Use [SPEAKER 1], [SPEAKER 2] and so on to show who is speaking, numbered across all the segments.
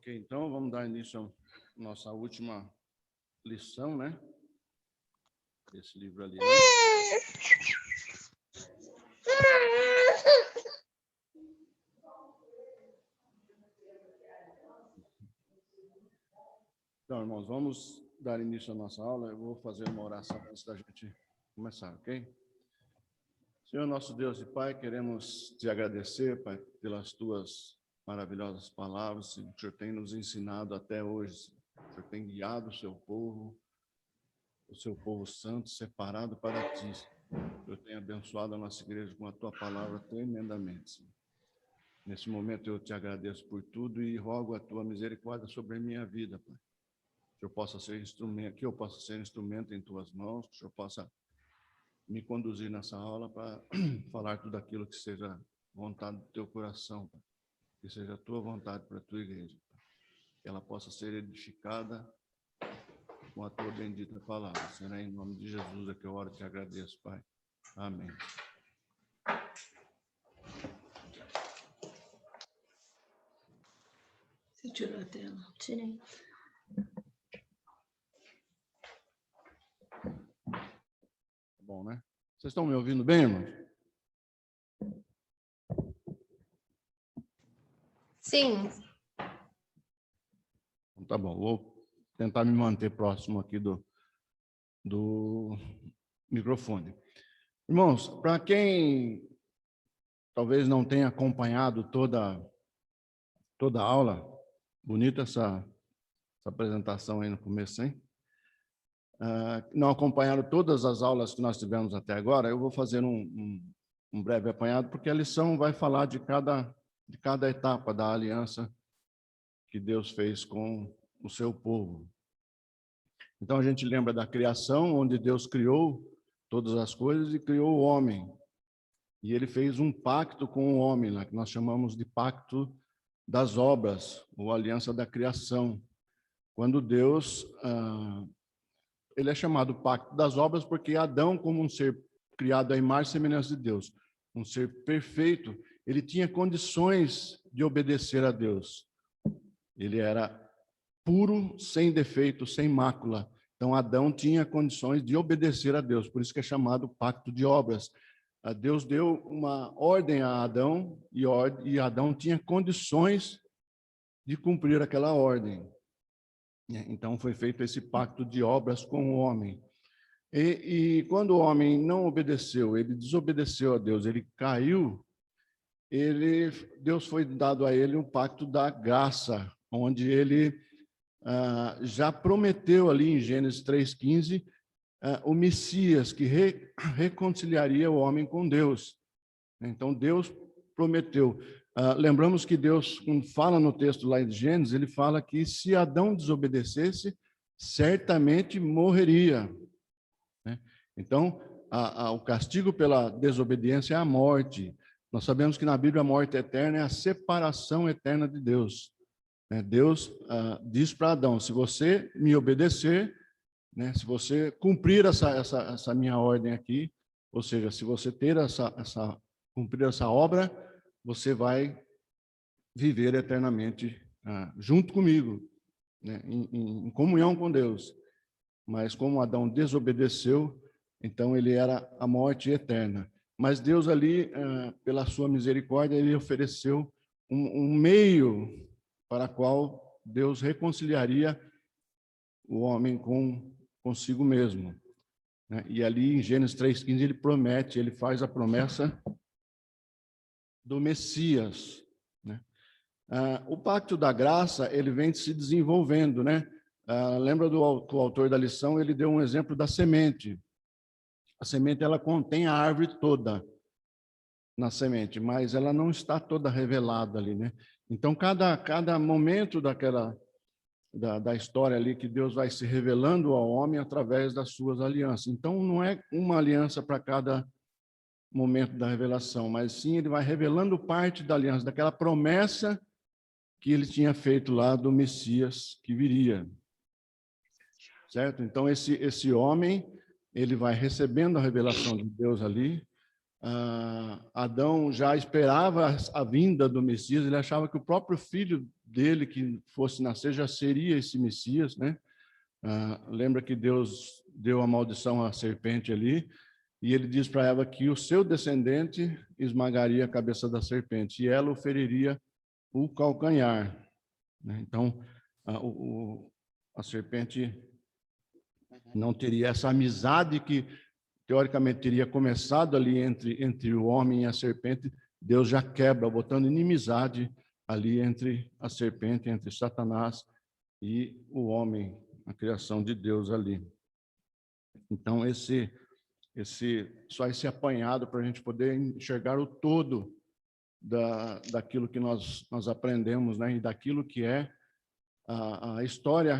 [SPEAKER 1] Ok, então vamos dar início à nossa última lição, né? Esse livro ali. Então, irmãos, vamos dar início à nossa aula. Eu vou fazer uma oração antes da gente começar, ok? Senhor, nosso Deus e Pai, queremos te agradecer, Pai, pelas tuas maravilhosas palavras que o Senhor tem nos ensinado até hoje. O Senhor tem guiado o seu povo santo, separado para ti. O Senhor tem abençoado a nossa igreja com a tua palavra tremendamente, Senhor. Nesse momento eu te agradeço por tudo e rogo a tua misericórdia sobre a minha vida, Pai. Que eu possa ser instrumento em tuas mãos, que o Senhor possa me conduzir nessa aula para falar tudo aquilo que seja vontade do teu coração, Pai. Que seja a tua vontade para a tua igreja, Pai. Que ela possa ser edificada com a tua bendita palavra. Será em nome de Jesus é que eu oro e te agradeço, Pai. Amém.
[SPEAKER 2] Você tirou a tela?
[SPEAKER 3] Tirei.
[SPEAKER 1] Bom, né? Vocês estão me ouvindo bem, irmãos?
[SPEAKER 3] Sim.
[SPEAKER 1] Então, tá bom, vou tentar me manter próximo aqui do microfone. Irmãos, para quem talvez não tenha acompanhado toda a aula, bonita essa apresentação aí no começo, hein? Não acompanharam todas as aulas que nós tivemos até agora, eu vou fazer um breve apanhado, porque a lição vai falar de cada etapa da aliança que Deus fez com o seu povo. Então, a gente lembra da criação, onde Deus criou todas as coisas e criou o homem. E ele fez um pacto com o homem, né, que nós chamamos de pacto das obras, ou aliança da criação. Quando Deus... ele é chamado pacto das obras porque Adão, como um ser criado à imagem e semelhança de Deus, um ser perfeito, ele tinha condições de obedecer a Deus. Ele era puro, sem defeito, sem mácula. Então, Adão tinha condições de obedecer a Deus, por isso que é chamado pacto de obras. Deus deu uma ordem a Adão e Adão tinha condições de cumprir aquela ordem. Então, foi feito esse pacto de obras com o homem. E quando o homem não obedeceu, ele desobedeceu a Deus, ele caiu, Deus foi dado a ele um pacto da graça, onde ele já prometeu ali em Gênesis 3,15 o Messias, que reconciliaria o homem com Deus. Então, Deus prometeu. Lembramos que Deus, quando fala no texto lá de Gênesis, ele fala que se Adão desobedecesse, certamente morreria. Né? Então, o castigo pela desobediência é a morte. Nós sabemos que na Bíblia a morte eterna é a separação eterna de Deus. Deus diz para Adão, se você me obedecer, né, se você cumprir essa minha ordem aqui, ou seja, se você ter cumprir essa obra, você vai viver eternamente junto comigo, né, em comunhão com Deus. Mas como Adão desobedeceu, então ele era a morte eterna. Mas Deus ali, pela sua misericórdia, ele ofereceu um meio para qual Deus reconciliaria o homem consigo mesmo. Né? E ali em Gênesis 3,15 ele faz a promessa do Messias. Né? O pacto da graça, ele vem se desenvolvendo, né? Lembra que o autor da lição, ele deu um exemplo da semente. A semente, ela contém a árvore toda na semente, mas ela não está toda revelada ali, né? Então, cada momento da história ali que Deus vai se revelando ao homem através das suas alianças. Então, não é uma aliança para cada momento da revelação, mas sim ele vai revelando parte da aliança, daquela promessa que ele tinha feito lá do Messias que viria. Certo? Então, esse homem, ele vai recebendo a revelação de Deus ali. Adão já esperava a vinda do Messias, ele achava que o próprio filho dele que fosse nascer já seria esse Messias, né? Lembra que Deus deu a maldição à serpente ali, e ele diz para Eva que o seu descendente esmagaria a cabeça da serpente, e ela o feriria o calcanhar, né? Então, a serpente não teria essa amizade que, teoricamente, teria começado ali entre o homem e a serpente. Deus já quebra, botando inimizade ali entre a serpente, entre Satanás e o homem, a criação de Deus ali. Então, só esse apanhado para a gente poder enxergar o todo daquilo que nós aprendemos, né? E daquilo que é a história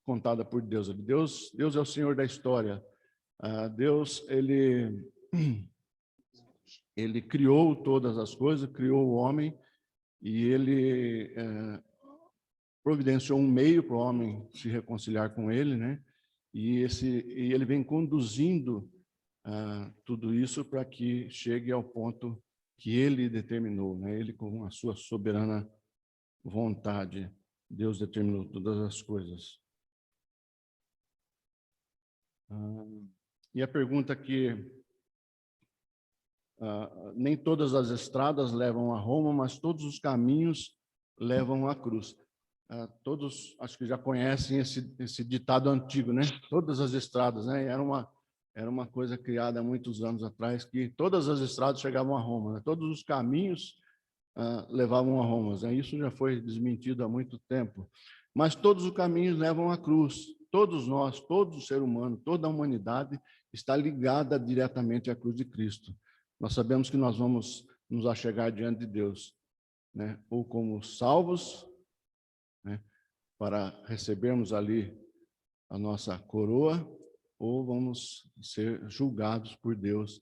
[SPEAKER 1] contada por Deus. Deus é o Senhor da história. Deus, ele criou todas as coisas, criou o homem, e ele providenciou um meio para o homem se reconciliar com ele, né? E ele vem conduzindo tudo isso para que chegue ao ponto que ele determinou, né? Ele, com a sua soberana vontade, Deus determinou todas as coisas. E a pergunta que nem todas as estradas levam a Roma, mas todos os caminhos levam à cruz. Todos acho que já conhecem esse ditado antigo, né? Todas as estradas, né? Era uma coisa criada há muitos anos atrás, que todas as estradas chegavam a Roma, né? Todos os caminhos levavam a Roma, né? Isso já foi desmentido há muito tempo. Mas todos os caminhos levam à cruz. Todos nós, todo o ser humano, toda a humanidade está ligada diretamente à cruz de Cristo. Nós sabemos que nós vamos nos achegar diante de Deus, né? Ou como salvos, né? Para recebermos ali a nossa coroa, ou vamos ser julgados por Deus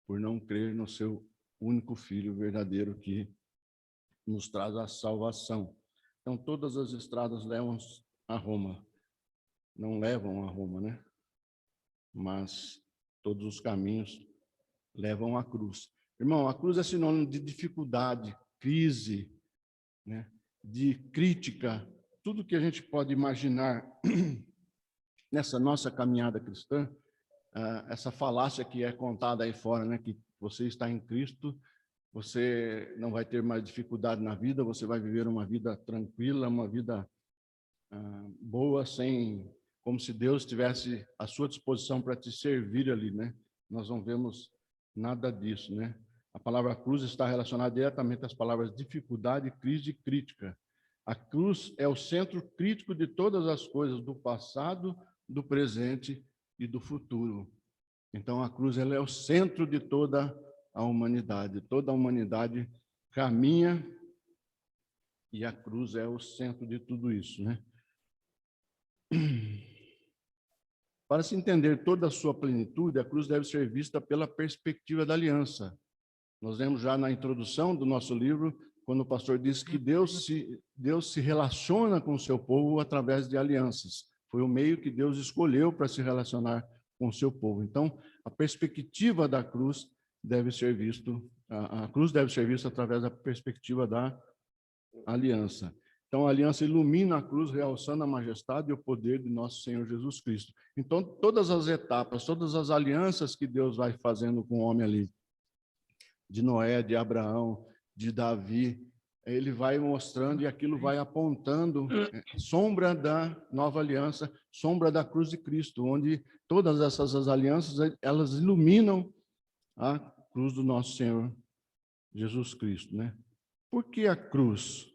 [SPEAKER 1] por não crer no seu único Filho verdadeiro que nos traz a salvação. Então, todas as estradas levam a Roma. Não levam a Roma, né? Mas todos os caminhos levam à cruz. Irmão, a cruz é sinônimo de dificuldade, crise, né? De crítica, tudo que a gente pode imaginar nessa nossa caminhada cristã, essa falácia que é contada aí fora, né? Que você está em Cristo, você não vai ter mais dificuldade na vida, você vai viver uma vida tranquila, uma vida boa, como se Deus tivesse à sua disposição para te servir ali, né? Nós não vemos nada disso, né? A palavra cruz está relacionada diretamente às palavras dificuldade, crise e crítica. A cruz é o centro crítico de todas as coisas, do passado, do presente e do futuro. Então, a cruz ela é o centro de toda a humanidade. Toda a humanidade caminha e a cruz é o centro de tudo isso, né? Para se entender toda a sua plenitude, a cruz deve ser vista pela perspectiva da aliança. Nós lemos já na introdução do nosso livro, quando o pastor disse que Deus se relaciona com o seu povo através de alianças. Foi o meio que Deus escolheu para se relacionar com o seu povo. Então, a perspectiva da cruz deve ser visto, a cruz deve ser vista através da perspectiva da aliança. Então, a aliança ilumina a cruz, realçando a majestade e o poder de nosso Senhor Jesus Cristo. Então, todas as etapas, todas as alianças que Deus vai fazendo com o homem ali, de Noé, de Abraão, de Davi, ele vai mostrando e aquilo vai apontando sombra da nova aliança, sombra da cruz de Cristo, onde todas essas alianças, elas iluminam a cruz do nosso Senhor Jesus Cristo, né? Por que a cruz?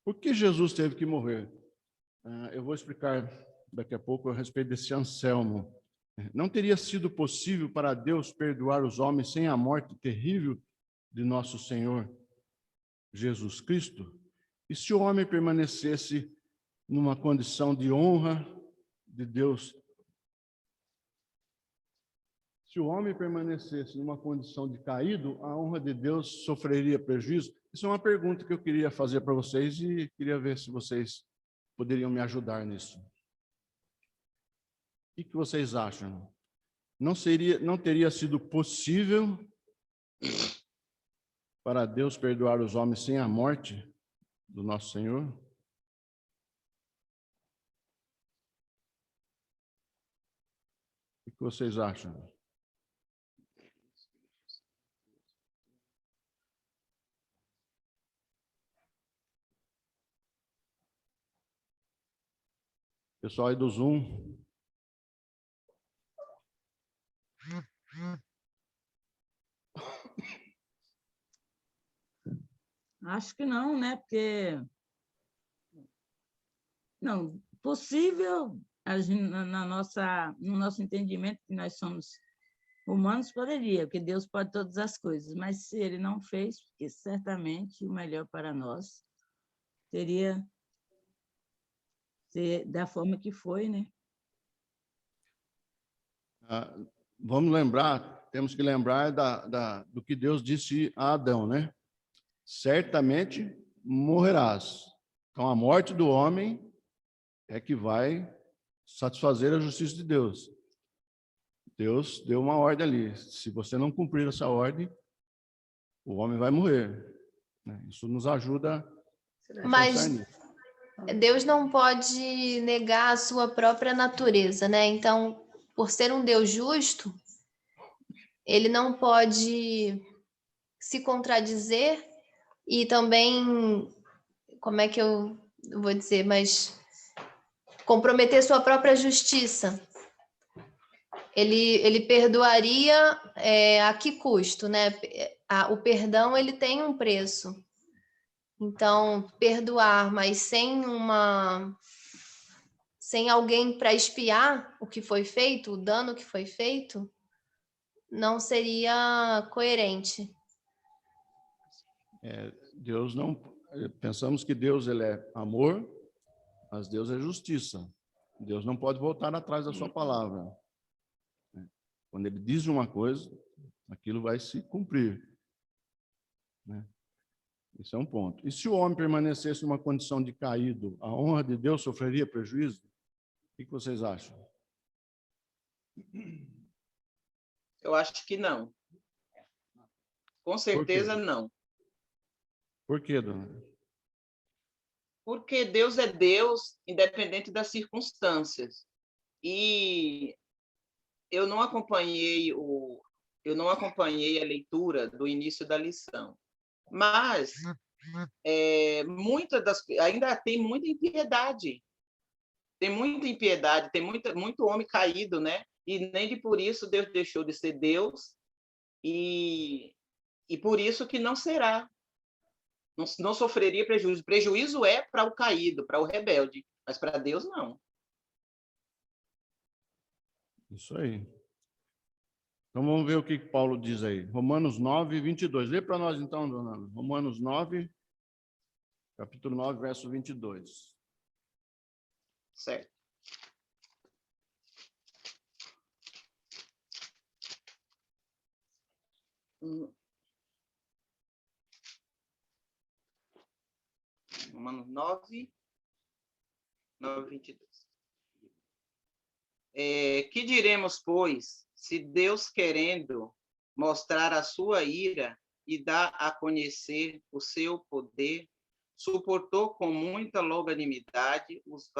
[SPEAKER 1] Por que Jesus teve que morrer? Eu vou explicar daqui a pouco a respeito desse Anselmo. Não teria sido possível para Deus perdoar os homens sem a morte terrível de nosso Senhor Jesus Cristo? E se o homem permanecesse numa condição de honra de Deus? Se o homem permanecesse numa condição de caído, a honra de Deus sofreria prejuízo? Isso é uma pergunta que eu queria fazer para vocês e queria ver se vocês poderiam me ajudar nisso. O que vocês acham? Não teria sido possível para Deus perdoar os homens sem a morte do nosso Senhor? O que vocês acham? Pessoal aí do Zoom.
[SPEAKER 2] Acho que não, né? Porque não, possível no nosso entendimento que nós somos humanos poderia, porque Deus pode todas as coisas, mas se ele não fez, porque certamente o melhor para nós teria ser da forma que foi, né?
[SPEAKER 1] Vamos lembrar, temos que lembrar do que Deus disse a Adão, né? Certamente morrerás. Então, a morte do homem é que vai satisfazer a justiça de Deus. Deus deu uma ordem ali. Se você não cumprir essa ordem, o homem vai morrer. Isso nos ajuda a pensar nisso.
[SPEAKER 3] Deus não pode negar a sua própria natureza, né? Então, por ser um Deus justo, ele não pode se contradizer e também, como é que eu vou dizer, mas comprometer sua própria justiça. Ele perdoaria a que custo, né? O perdão, ele tem um preço. Então, perdoar, mas sem alguém para expiar o que foi feito, o dano que foi feito, não seria coerente.
[SPEAKER 1] Deus não... Pensamos que Deus ele é amor, mas Deus é justiça. Deus não pode voltar atrás da sua palavra. Quando ele diz uma coisa, aquilo vai se cumprir. Esse é um ponto. E se o homem permanecesse em uma condição de caído, a honra de Deus sofreria prejuízo? O que vocês acham?
[SPEAKER 4] Eu acho que não. Com certeza não.
[SPEAKER 1] Por quê, dona?
[SPEAKER 4] Porque Deus é Deus, independente das circunstâncias. E eu não acompanhei a leitura do início da lição. Mas ainda tem muita impiedade. Tem muita impiedade, tem muito homem caído, né? E nem de por isso Deus deixou de ser Deus, e por isso que não será. Não sofreria prejuízo. Prejuízo é para o caído, para o rebelde, mas para Deus não.
[SPEAKER 1] Isso aí. Então vamos ver o que Paulo diz aí. Romanos 9, 22. Lê para nós então, dona Ana. Romanos 9, capítulo 9, verso 22.
[SPEAKER 4] Certo. Romanos 9, 22. Que diremos, pois, se Deus, querendo mostrar a sua ira e dar a conhecer o seu poder, suportou com muita longanimidade os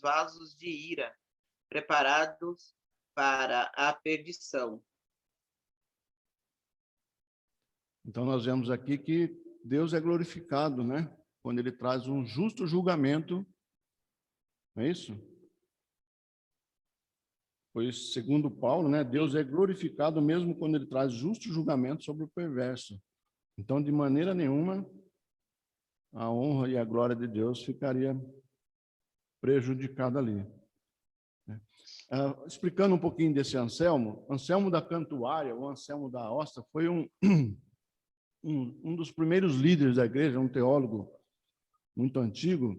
[SPEAKER 4] vasos de ira, preparados para a perdição.
[SPEAKER 1] Então nós vemos aqui que Deus é glorificado, né? Quando ele traz um justo julgamento, não é isso? Pois, segundo Paulo, né, Deus é glorificado mesmo quando ele traz justo julgamento sobre o perverso. Então, de maneira nenhuma, a honra e a glória de Deus ficaria prejudicada ali. Explicando um pouquinho desse Anselmo da Cantuária, o Anselmo da Aosta, foi um dos primeiros líderes da igreja, um teólogo muito antigo,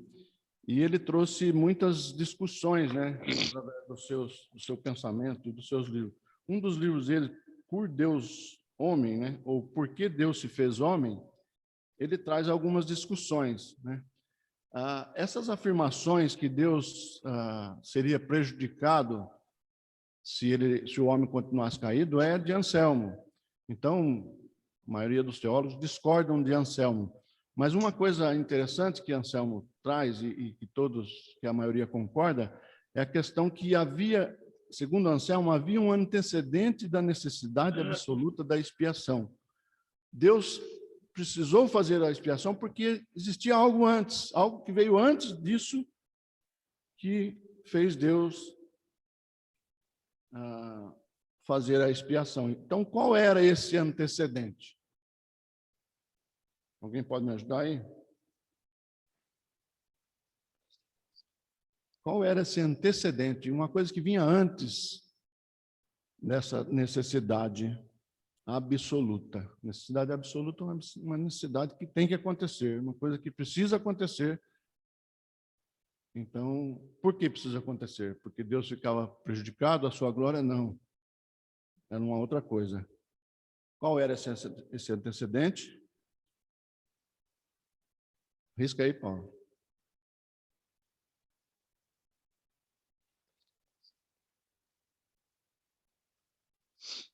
[SPEAKER 1] e ele trouxe muitas discussões, né, através do seu pensamento e dos seus livros. Um dos livros dele, Por Deus Homem, né, ou Por que Deus se fez homem, ele traz algumas discussões, né? Essas afirmações que Deus seria prejudicado se o homem continuasse caído é de Anselmo. Então, a maioria dos teólogos discordam de Anselmo, Mas uma coisa interessante que Anselmo traz, e que todos, que a maioria concorda, é a questão que havia, segundo Anselmo, havia um antecedente da necessidade absoluta da expiação. Deus precisou fazer a expiação porque existia algo antes, algo que veio antes disso, que fez Deus fazer a expiação. Então, qual era esse antecedente? Alguém pode me ajudar aí? Qual era esse antecedente? Uma coisa que vinha antes dessa necessidade absoluta. Necessidade absoluta é uma necessidade que tem que acontecer, uma coisa que precisa acontecer. Então, por que precisa acontecer? Porque Deus ficava prejudicado, a sua glória não. Era uma outra coisa. Qual era esse antecedente? Risca aí, Paulo.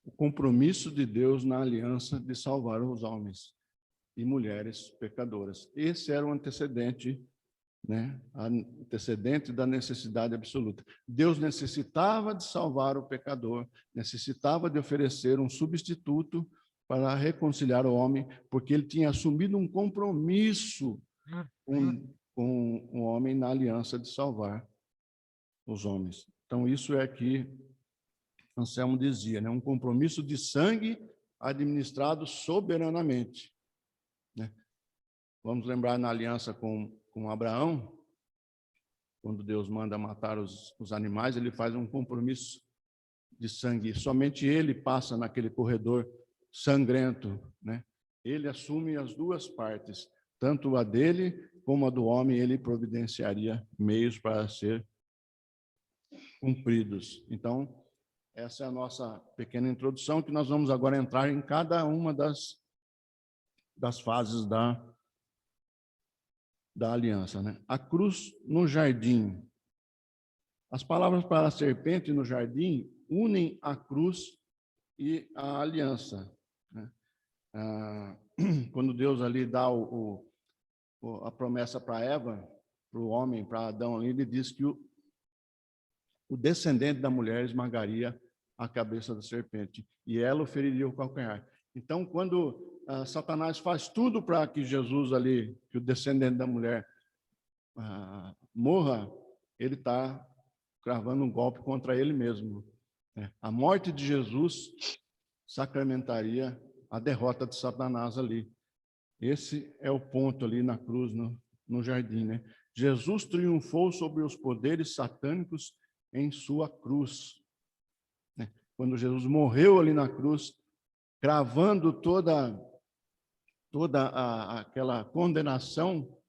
[SPEAKER 1] O compromisso de Deus na aliança de salvar os homens e mulheres pecadoras. Esse era o antecedente, né? Antecedente da necessidade absoluta. Deus necessitava de salvar o pecador, necessitava de oferecer um substituto para reconciliar o homem, porque ele tinha assumido um compromisso com o homem na aliança de salvar os homens. Então, isso é que Anselmo dizia, né? Um compromisso de sangue administrado soberanamente. Né? Vamos lembrar na aliança com Abraão, quando Deus manda matar os animais, ele faz um compromisso de sangue. Somente ele passa naquele corredor sangrento. Né? Ele assume as duas partes, tanto a dele como a do homem, ele providenciaria meios para ser cumpridos. Então, essa é a nossa pequena introdução, que nós vamos agora entrar em cada uma das fases da aliança. Né? A cruz no jardim. As palavras para a serpente no jardim unem a cruz e a aliança. Né? Quando Deus ali dá a promessa para Eva, para o homem, para Adão, ele diz que o descendente da mulher esmagaria a cabeça da serpente, e ela o feriria o calcanhar. Então, quando Satanás faz tudo para que Jesus ali, que o descendente da mulher morra, ele está cravando um golpe contra ele mesmo. A morte de Jesus sacramentaria a derrota de Satanás ali. Esse é o ponto ali na cruz, no jardim. Né? Jesus triunfou sobre os poderes satânicos em sua cruz. Quando Jesus morreu ali na cruz, cravando toda aquela condenação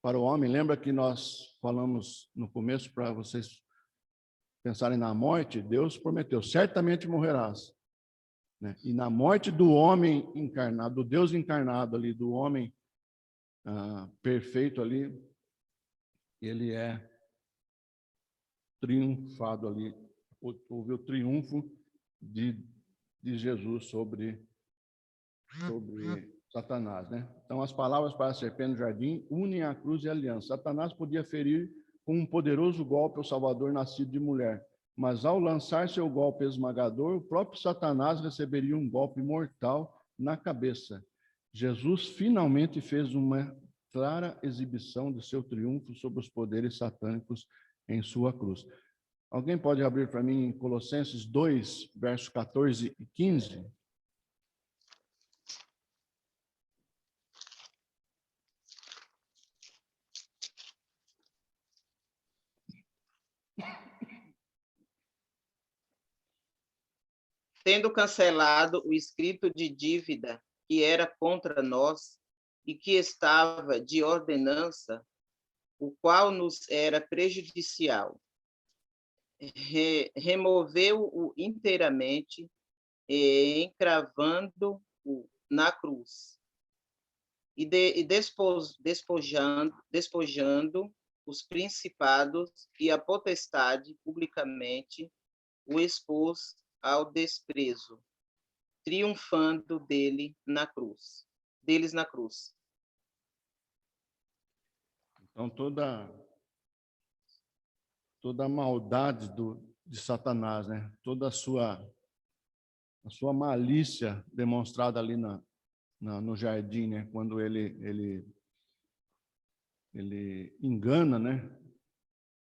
[SPEAKER 1] para o homem. Lembra que nós falamos no começo, para vocês pensarem na morte? Deus prometeu, certamente morrerás. Né? E na morte do homem encarnado, do Deus encarnado ali, do homem perfeito ali, ele é triunfado ali. Houve o triunfo de Jesus sobre Satanás. Né? Então, as palavras para a serpente no jardim unem a cruz e a aliança. Satanás podia ferir com um poderoso golpe o Salvador nascido de mulher, mas ao lançar seu golpe esmagador, o próprio Satanás receberia um golpe mortal na cabeça. Jesus finalmente fez uma clara exibição de seu triunfo sobre os poderes satânicos em sua cruz. Alguém pode abrir para mim Colossenses 2, versos 14 e 15?
[SPEAKER 4] Tendo cancelado o escrito de dívida que era contra nós e que estava de ordenança, o qual nos era prejudicial, removeu-o inteiramente, encravando-o na cruz, e despojando os principados e a potestade publicamente, o expôs ao desprezo, triunfando deles na cruz.
[SPEAKER 1] Então, toda a maldade de Satanás, né? Toda a sua malícia demonstrada ali no jardim, né? Quando ele engana, né?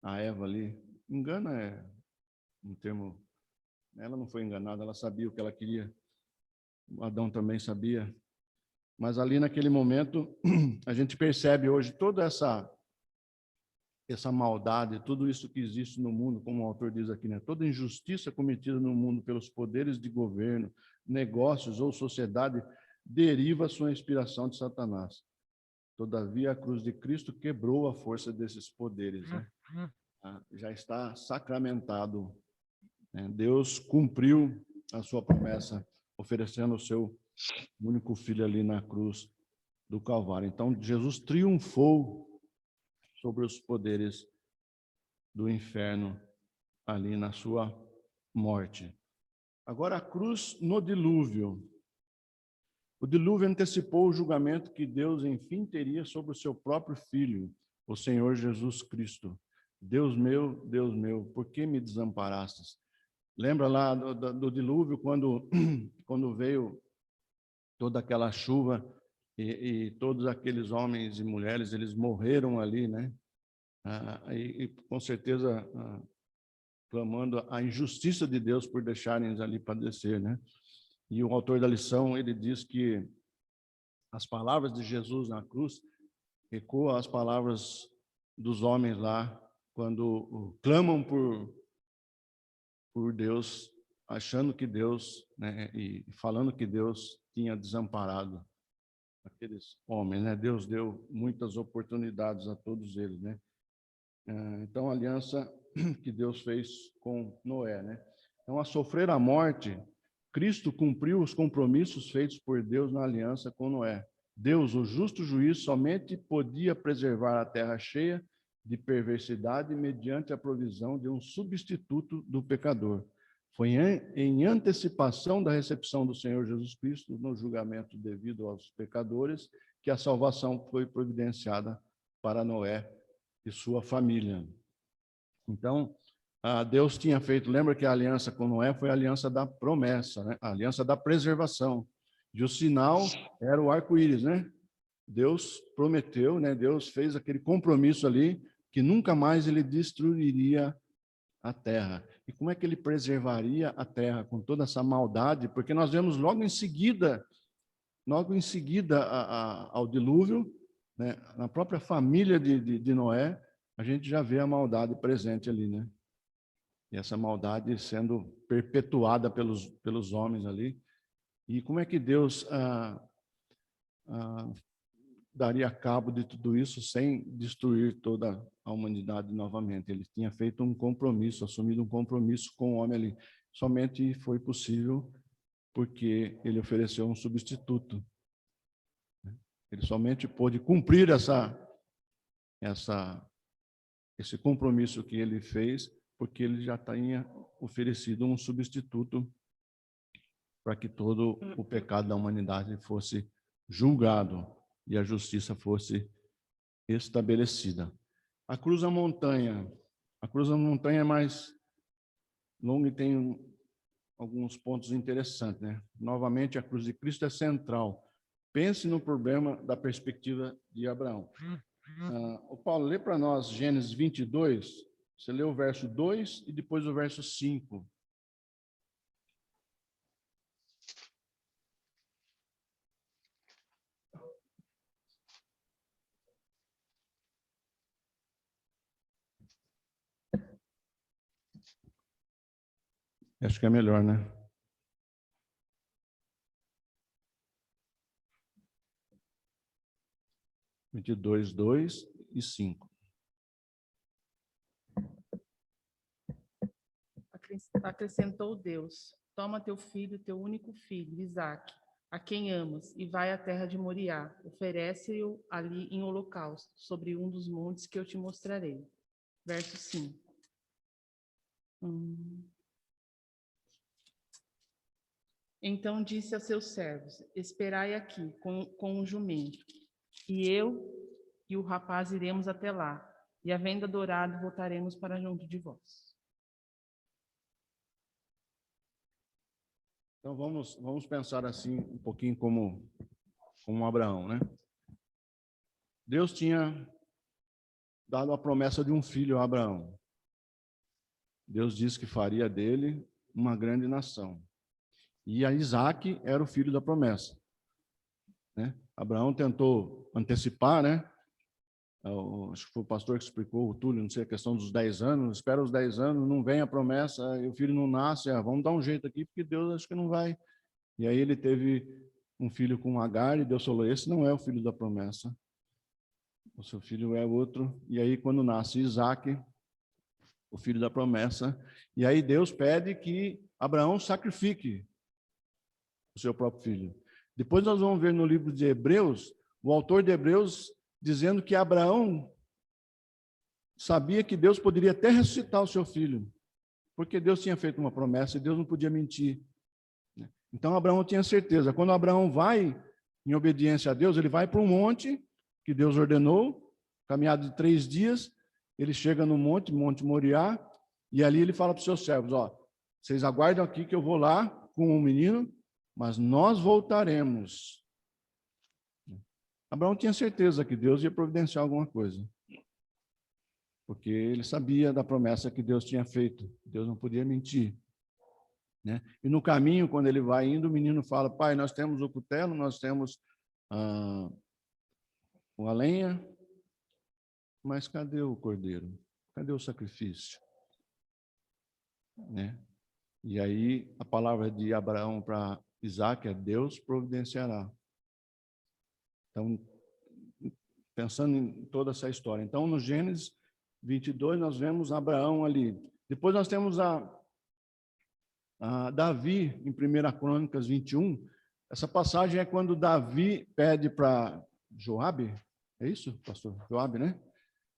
[SPEAKER 1] A Eva ali. Engana é um termo. Ela não foi enganada, ela sabia o que ela queria. O Adão também sabia. Mas ali naquele momento, a gente percebe hoje toda essa maldade, tudo isso que existe no mundo, como o autor diz aqui, né? Toda injustiça cometida no mundo pelos poderes de governo, negócios ou sociedade deriva sua inspiração de Satanás. Todavia, a cruz de Cristo quebrou a força desses poderes, né? Já está sacramentado, né? Deus cumpriu a sua promessa, oferecendo o seu único filho ali na cruz do Calvário. Então, Jesus triunfou sobre os poderes do inferno ali na sua morte. Agora, a cruz no dilúvio. O dilúvio antecipou o julgamento que Deus, enfim, teria sobre o seu próprio Filho, o Senhor Jesus Cristo. Deus meu, por que me desamparastes? Lembra lá do dilúvio, quando veio toda aquela chuva e todos aqueles homens e mulheres, eles morreram ali, né? E com certeza clamando a injustiça de Deus por deixarem eles ali padecer, né? E o autor da lição, ele diz que as palavras de Jesus na cruz ecoam as palavras dos homens lá, quando clamam por Deus, achando que Deus, né, e falando que Deus tinha desamparado aqueles homens, né? Deus deu muitas oportunidades a todos eles, né? Então, a aliança que Deus fez com Noé, né? Então, a sofrer a morte, Cristo cumpriu os compromissos feitos por Deus na aliança com Noé. Deus, o justo juiz, somente podia preservar a terra cheia de perversidade mediante a provisão de um substituto do pecador. Foi em antecipação da recepção do Senhor Jesus Cristo no julgamento devido aos pecadores que a salvação foi providenciada para Noé e sua família. Então, Deus tinha feito, lembra que a aliança com Noé foi a aliança da promessa, né? A aliança da preservação. E o sinal era o arco-íris, né? Deus prometeu, né? Deus fez aquele compromisso ali que nunca mais ele destruiria a terra. E como é que ele preservaria a terra com toda essa maldade? Porque nós vemos logo em seguida ao dilúvio, né? Na própria família de Noé, a gente já vê a maldade presente ali, né? E essa maldade sendo perpetuada pelos homens ali. E como é que Deus daria cabo de tudo isso sem destruir toda a humanidade novamente? Ele tinha feito um compromisso, assumido um compromisso com o homem ali. Somente foi possível porque ele ofereceu um substituto. Ele somente pôde cumprir esse compromisso que ele fez, porque ele já tinha oferecido um substituto para que todo o pecado da humanidade fosse julgado e a justiça fosse estabelecida. A cruz da montanha é mais longa e tem alguns pontos interessantes, né? Novamente, a cruz de Cristo é central. Pense no problema da perspectiva de Abraão. O Paulo, lê para nós Gênesis 22, você lê o verso 2 e depois o verso 5. Acho que é melhor, né? – 22, 2 e 5.
[SPEAKER 5] Acrescentou Deus: toma teu filho, teu único filho, Isaque, a quem amas, e vai à terra de Moriá. Oferece-o ali em holocausto, sobre um dos montes que eu te mostrarei. Verso 5. Então disse a seus servos: esperai aqui com um jumento, e eu e o rapaz iremos até lá, e havendo adorado, voltaremos para junto de vós.
[SPEAKER 1] Então, vamos pensar assim, um pouquinho como Abraão, né? Deus tinha dado a promessa de um filho a Abraão. Deus disse que faria dele uma grande nação. E a Isaac era o filho da promessa, né? Abraão tentou antecipar, né? Acho que foi o pastor que explicou, o Túlio, não sei, a questão dos 10 anos, espera os 10 anos, não vem a promessa, e o filho não nasce, vamos dar um jeito aqui, porque Deus acho que não vai. E aí ele teve um filho com Agar, e Deus falou, esse não é o filho da promessa, o seu filho é outro. E aí quando nasce Isaac, o filho da promessa, e aí Deus pede que Abraão sacrifique o seu próprio filho. Depois nós vamos ver no livro de Hebreus, o autor de Hebreus dizendo que Abraão sabia que Deus poderia até ressuscitar o seu filho, porque Deus tinha feito uma promessa e Deus não podia mentir. Então Abraão tinha certeza. Quando Abraão vai em obediência a Deus, ele vai para um monte que Deus ordenou, caminhada de 3 dias, ele chega no Monte Moriá, e ali ele fala para os seus servos, vocês aguardam aqui que eu vou lá com o menino, mas nós voltaremos. Abraão tinha certeza que Deus ia providenciar alguma coisa, porque ele sabia da promessa que Deus tinha feito. Deus não podia mentir, né? E no caminho, quando ele vai indo, o menino fala, pai, nós temos o cutelo, nós temos a lenha, mas cadê o cordeiro? Cadê o sacrifício? Né? E aí a palavra de Abraão para Isaac é, Deus providenciará. Então, pensando em toda essa história. Então, no Gênesis 22, nós vemos Abraão ali. Depois nós temos a Davi, em 1 Crônicas 21. Essa passagem é quando Davi pede para Joabe, é isso, pastor? Joabe, né?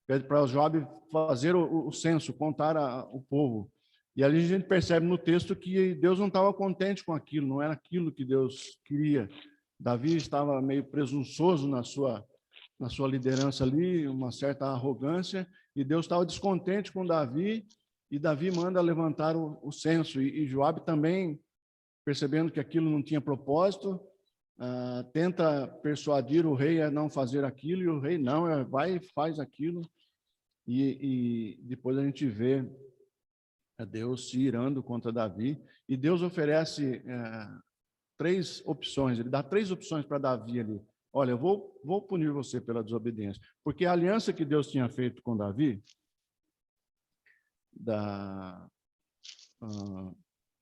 [SPEAKER 1] Pede para Joabe fazer o censo, contar o povo. E ali a gente percebe no texto que Deus não estava contente com aquilo, não era aquilo que Deus queria. Davi estava meio presunçoso na sua liderança ali, uma certa arrogância, e Deus estava descontente com Davi, e Davi manda levantar o censo, e Joabe também, percebendo que aquilo não tinha propósito, tenta persuadir o rei a não fazer aquilo, e o rei não, vai e faz aquilo, e depois a gente vê Deus se irando contra Davi, e Deus oferece 3 opções, ele dá 3 opções para Davi ali. Olha, eu vou punir você pela desobediência, porque a aliança que Deus tinha feito com Davi,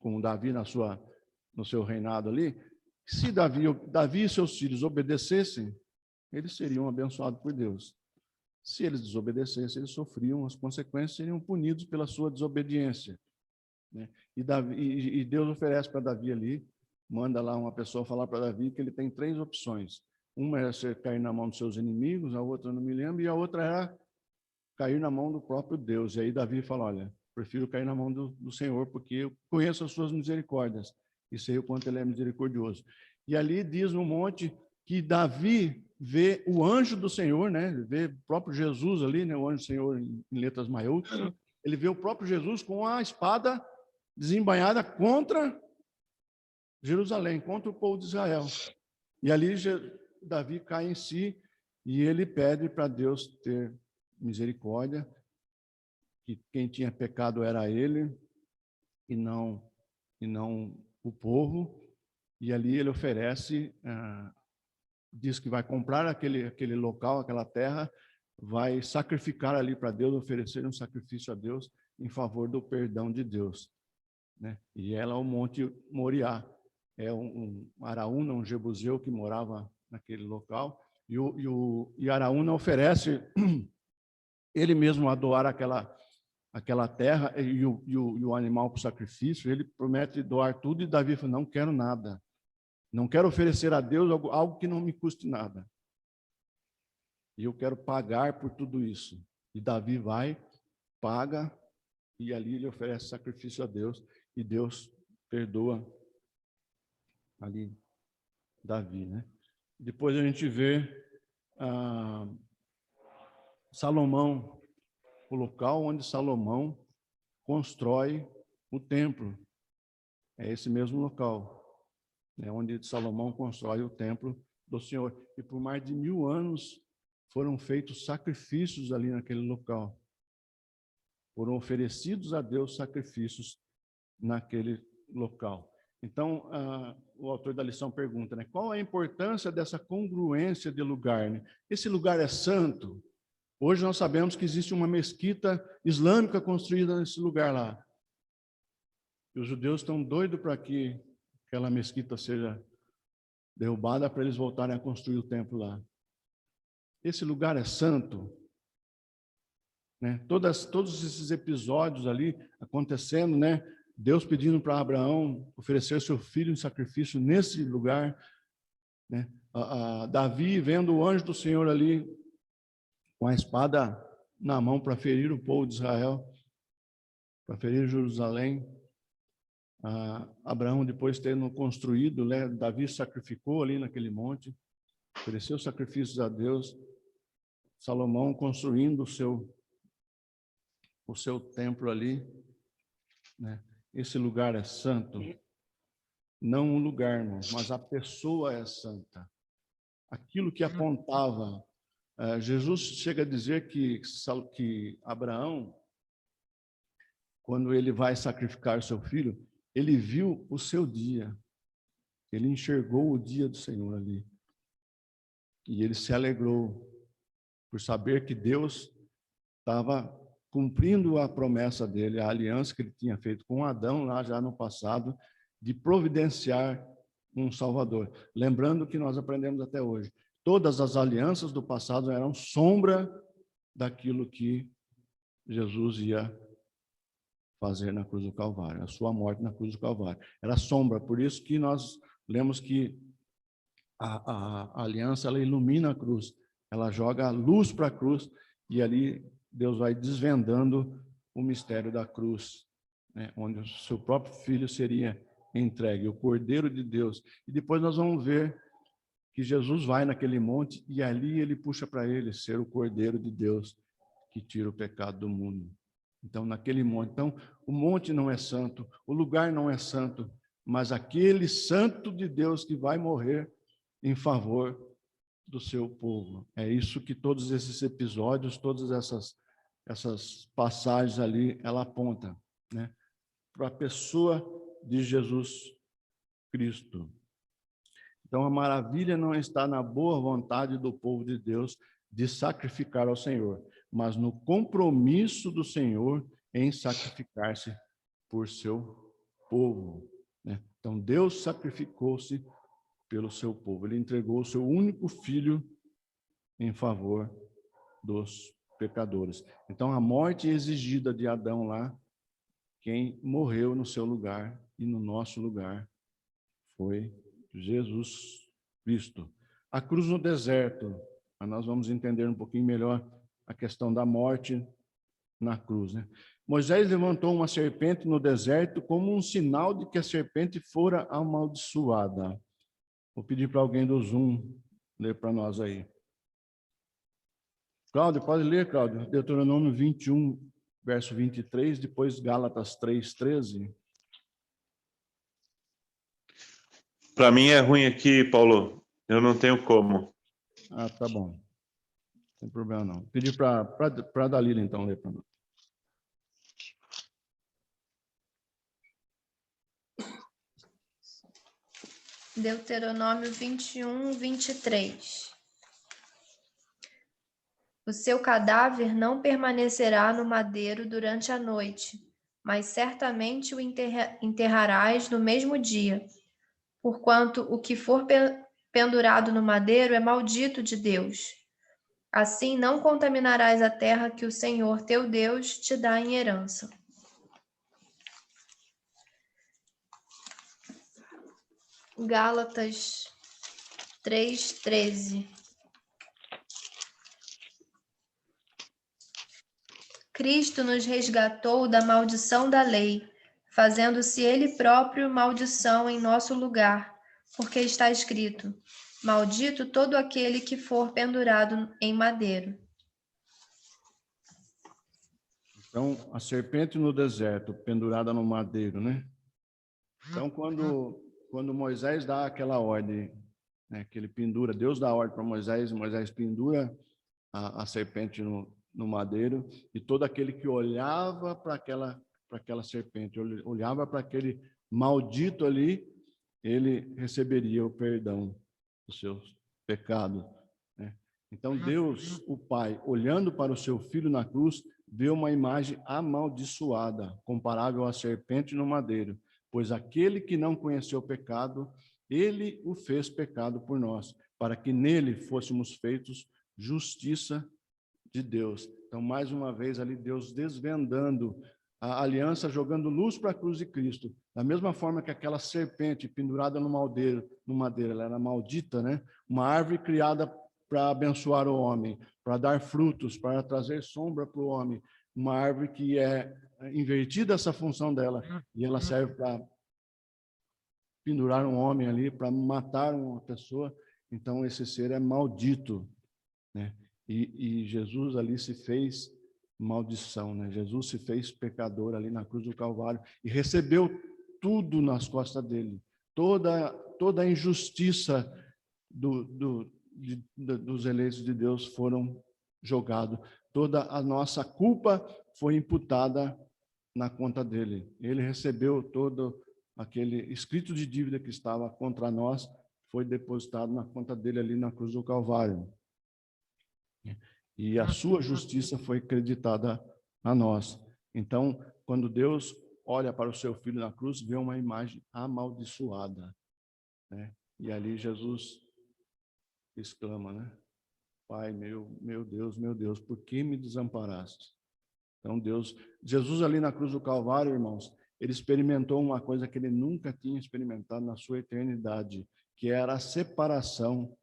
[SPEAKER 1] com Davi no seu reinado ali, se Davi e seus filhos obedecessem, eles seriam abençoados por Deus. Se eles desobedecessem, eles sofriam as consequências, seriam punidos pela sua desobediência, né? E Deus oferece para Davi ali, manda lá uma pessoa falar para Davi que ele tem 3 opções. Uma era cair na mão dos seus inimigos, a outra não me lembro, e a outra era cair na mão do próprio Deus. E aí Davi fala, olha, prefiro cair na mão do Senhor, porque eu conheço as suas misericórdias, e sei o quanto ele é misericordioso. E ali diz no monte que Davi vê o anjo do Senhor, né? Vê o próprio Jesus ali, né? O anjo do Senhor em letras maiúsculas. Ele vê o próprio Jesus com a espada desembainhada contra Jerusalém, contra o povo de Israel. E ali Davi cai em si e ele pede para Deus ter misericórdia, que quem tinha pecado era ele e não o povo. E ali ele oferece, diz que vai comprar aquele local, aquela terra, vai sacrificar ali para Deus, oferecer um sacrifício a Deus em favor do perdão de Deus, né? E ela é o Monte Moriá, é um Araúna, um jebuseu que morava naquele local, e Araúna oferece ele mesmo a doar aquela terra e o animal para o sacrifício. Ele promete doar tudo, e Davi fala, não quero nada, não quero oferecer a Deus algo que não me custe nada, e eu quero pagar por tudo isso. E Davi vai, paga, e ali ele oferece sacrifício a Deus, e Deus perdoa ali Davi, né? Depois a gente vê Salomão, o local onde Salomão constrói o templo. É esse mesmo local, né, onde Salomão constrói o templo do Senhor. E por mais de 1000 anos foram feitos sacrifícios ali naquele local. Foram oferecidos a Deus sacrifícios naquele local. Então, o autor da lição pergunta, né, qual a importância dessa congruência de lugar? Né? Esse lugar é santo? Hoje nós sabemos que existe uma mesquita islâmica construída nesse lugar lá. E os judeus estão doidos para que aquela mesquita seja derrubada para eles voltarem a construir o templo lá. Esse lugar é santo? Né? Todos esses episódios ali acontecendo, né? Deus pedindo para Abraão oferecer seu filho em sacrifício nesse lugar, né? Davi vendo o anjo do Senhor ali com a espada na mão para ferir o povo de Israel, para ferir Jerusalém. Abraão, depois tendo construído, né? Davi sacrificou ali naquele monte, ofereceu sacrifícios a Deus. Salomão construindo o seu templo ali, né? Esse lugar é santo, não o lugar, irmão, mas a pessoa é santa. Aquilo que apontava, Jesus chega a dizer que Abraão, quando ele vai sacrificar seu filho, ele viu o seu dia, ele enxergou o dia do Senhor ali, e ele se alegrou por saber que Deus estava cumprindo a promessa dele, a aliança que ele tinha feito com Adão lá já no passado, de providenciar um Salvador. Lembrando que nós aprendemos até hoje, todas as alianças do passado eram sombra daquilo que Jesus ia fazer na cruz do Calvário, a sua morte na cruz do Calvário. Era sombra, por isso que nós lemos que a aliança, ela ilumina a cruz, ela joga a luz para a cruz, e ali Deus vai desvendando o mistério da cruz, né, onde o seu próprio filho seria entregue, o Cordeiro de Deus. E depois nós vamos ver que Jesus vai naquele monte e ali ele puxa para ele ser o Cordeiro de Deus que tira o pecado do mundo. Então, naquele monte. Então, o monte não é santo, o lugar não é santo, mas aquele santo de Deus que vai morrer em favor do seu povo. É isso que todos esses episódios, todas essas passagens ali, ela aponta, né, para a pessoa de Jesus Cristo. Então, a maravilha não está na boa vontade do povo de Deus de sacrificar ao Senhor, mas no compromisso do Senhor em sacrificar-se por seu povo, né? Então, Deus sacrificou-se pelo seu povo. Ele entregou o seu único filho em favor dos pecadores. Então, a morte exigida de Adão lá, quem morreu no seu lugar e no nosso lugar foi Jesus Cristo. A cruz no deserto, nós vamos entender um pouquinho melhor a questão da morte na cruz, né? Moisés levantou uma serpente no deserto como um sinal de que a serpente fora amaldiçoada. Vou pedir para alguém do Zoom ler para nós aí. Cláudio, pode ler, Cláudio. Deuteronômio 21, verso 23, depois Gálatas 3, 13.
[SPEAKER 6] Para mim é ruim aqui, Paulo. Eu não tenho como.
[SPEAKER 1] Ah, tá bom. Não tem problema não. Pedir para a Dalila, então, ler para nós.
[SPEAKER 3] Deuteronômio 21, 23. O seu cadáver não permanecerá no madeiro durante a noite, mas certamente o enterrarás no mesmo dia, porquanto o que for pendurado no madeiro é maldito de Deus. Assim não contaminarás a terra que o Senhor teu Deus te dá em herança. Gálatas 3:13. Cristo nos resgatou da maldição da lei, fazendo-se ele próprio maldição em nosso lugar, porque está escrito: maldito todo aquele que for pendurado em madeiro.
[SPEAKER 1] Então, a serpente no deserto, pendurada no madeiro, né? Então, quando Moisés dá aquela ordem, né, que ele pendura, Deus dá a ordem para Moisés, e Moisés pendura a serpente no madeiro, e todo aquele que olhava para aquela serpente, olhava para aquele maldito ali, ele receberia o perdão dos seus pecados, né? Então, Deus, o Pai, olhando para o seu filho na cruz, vê uma imagem amaldiçoada, comparável à serpente no madeiro, pois aquele que não conheceu o pecado, ele o fez pecado por nós, para que nele fôssemos feitos justiça de Deus. Então, mais uma vez ali, Deus desvendando a aliança, jogando luz para a cruz de Cristo. Da mesma forma que aquela serpente pendurada no madeiro, ela era maldita, né? Uma árvore criada para abençoar o homem, para dar frutos, para trazer sombra para o homem. Uma árvore que é invertida essa função dela, e ela serve para pendurar um homem ali, para matar uma pessoa. Então, esse ser é maldito, né? E Jesus ali se fez maldição, né? Jesus se fez pecador ali na cruz do Calvário e recebeu tudo nas costas dele. Toda a injustiça dos eleitos de Deus foram jogados. Toda a nossa culpa foi imputada na conta dele. Ele recebeu todo aquele escrito de dívida que estava contra nós, foi depositado na conta dele ali na cruz do Calvário. E a sua justiça foi creditada a nós. Então, quando Deus olha para o seu filho na cruz, vê uma imagem amaldiçoada, né? E ali Jesus exclama, né? Pai, meu Deus, por que me desamparaste? Então, Jesus ali na cruz do Calvário, irmãos, ele experimentou uma coisa que ele nunca tinha experimentado na sua eternidade, que era a separação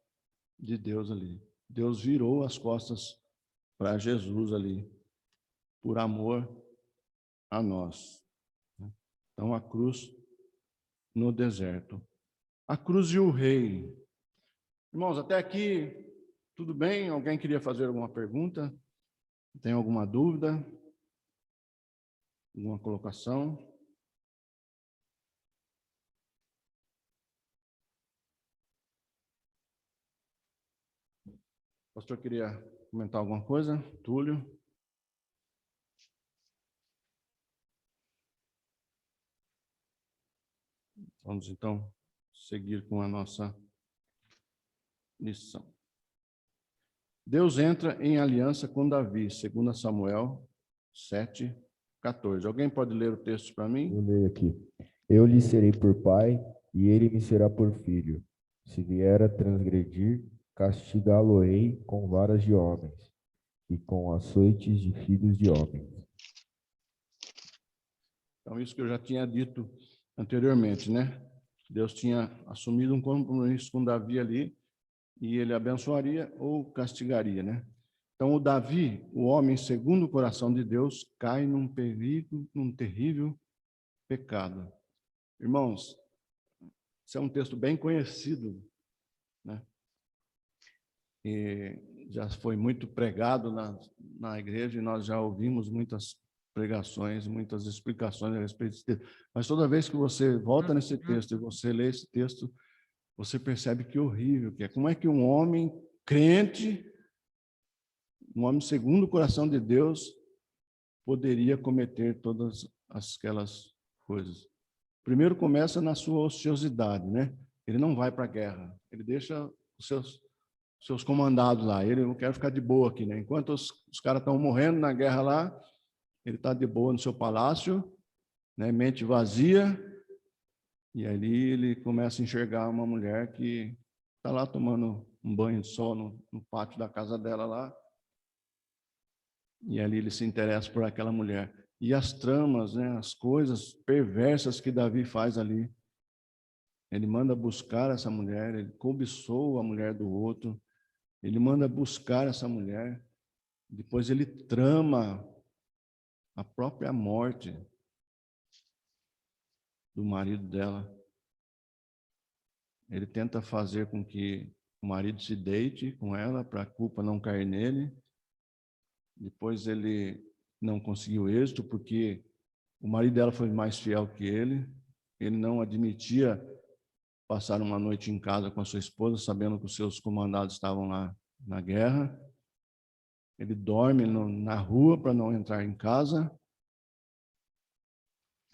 [SPEAKER 1] de Deus ali. Deus virou as costas para Jesus ali, por amor a nós. Então, a cruz no deserto. A cruz e o rei. Irmãos, até aqui, tudo bem? Alguém queria fazer alguma pergunta? Tem alguma dúvida? Alguma colocação? O pastor queria comentar alguma coisa? Túlio? Vamos, então, seguir com a nossa lição. Deus entra em aliança com Davi, 2 Samuel 7:14. Alguém pode ler o texto para mim?
[SPEAKER 7] Eu leio aqui. Eu lhe serei por pai, e ele me será por filho. Se vier a transgredir, castigá-lo-ei com varas de homens, e com açoites de filhos de homens.
[SPEAKER 1] Então, isso que eu já tinha dito anteriormente, né? Deus tinha assumido um compromisso com Davi ali, e ele abençoaria ou castigaria, né? Então, o Davi, o homem segundo o coração de Deus, cai num terrível pecado. Irmãos, esse é um texto bem conhecido, né? E já foi muito pregado na igreja, e nós já ouvimos muitas pregações, muitas explicações a respeito desse texto. Mas toda vez que você volta nesse texto e você lê esse texto, você percebe que horrível que é. Como é que um homem crente, um homem segundo o coração de Deus, poderia cometer todas aquelas coisas? Primeiro começa na sua ociosidade, né? Ele não vai para a guerra, ele deixa os seus comandados lá. Ele não quer ficar de boa aqui, né? Enquanto os caras estão morrendo na guerra lá, ele está de boa no seu palácio, né? Mente vazia. E ali ele começa a enxergar uma mulher que está lá tomando um banho de sol no pátio da casa dela lá. E ali ele se interessa por aquela mulher. E as tramas, né, as coisas perversas que Davi faz ali. Ele manda buscar essa mulher, ele cobiçou a mulher do outro, ele manda buscar essa mulher, depois ele trama a própria morte do marido dela. Ele tenta fazer com que o marido se deite com ela, para a culpa não cair nele. Depois ele não conseguiu êxito, porque o marido dela foi mais fiel que ele não admitia passar uma noite em casa com a sua esposa, sabendo que os seus comandados estavam lá na guerra. Ele dorme na rua para não entrar em casa.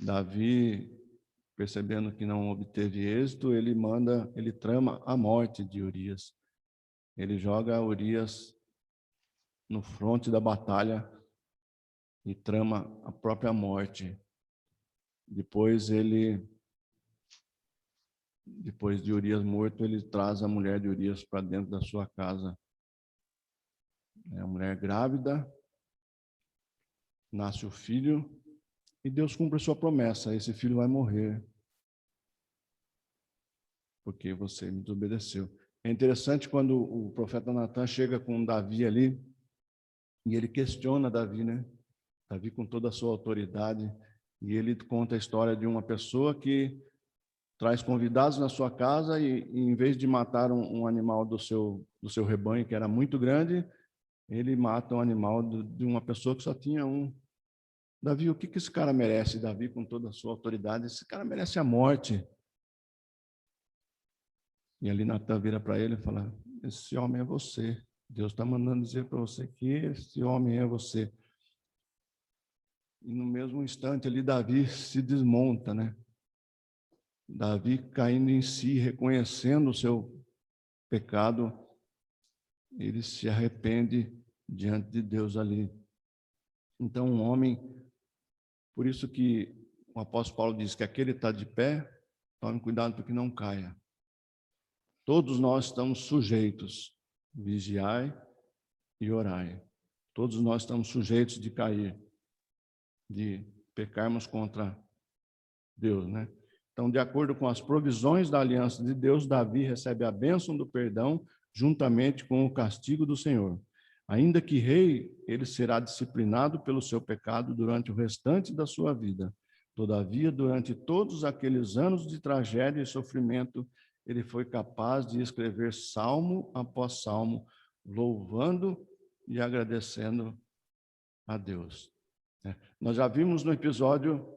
[SPEAKER 1] Davi, percebendo que não obteve êxito, ele trama a morte de Urias. Ele joga Urias no fronte da batalha e trama a própria morte. Depois de Urias morto, ele traz a mulher de Urias para dentro da sua casa. É a mulher grávida, nasce o filho, e Deus cumpre a sua promessa: esse filho vai morrer, porque você me desobedeceu. É interessante quando o profeta Natan chega com Davi ali, e ele questiona Davi, né? Davi com toda a sua autoridade, e ele conta a história de uma pessoa que traz convidados na sua casa e em vez de matar um animal do seu rebanho, que era muito grande, ele mata um animal de uma pessoa que só tinha um. Davi, o que esse cara merece? Davi, com toda a sua autoridade, esse cara merece a morte. E ali Natan vira para ele e fala: esse homem é você. Deus está mandando dizer para você que esse homem é você. E no mesmo instante ali, Davi se desmonta, né? Davi caindo em si, reconhecendo o seu pecado, ele se arrepende diante de Deus ali. Então, um homem, por isso que o apóstolo Paulo diz que aquele está de pé, tome cuidado para que não caia. Todos nós estamos sujeitos, vigiai e orai. Todos nós estamos sujeitos de cair, de pecarmos contra Deus, né? Então, de acordo com as provisões da aliança de Deus, Davi recebe a bênção do perdão juntamente com o castigo do Senhor. Ainda que rei, ele será disciplinado pelo seu pecado durante o restante da sua vida. Todavia, durante todos aqueles anos de tragédia e sofrimento, ele foi capaz de escrever salmo após salmo, louvando e agradecendo a Deus. Nós já vimos no episódio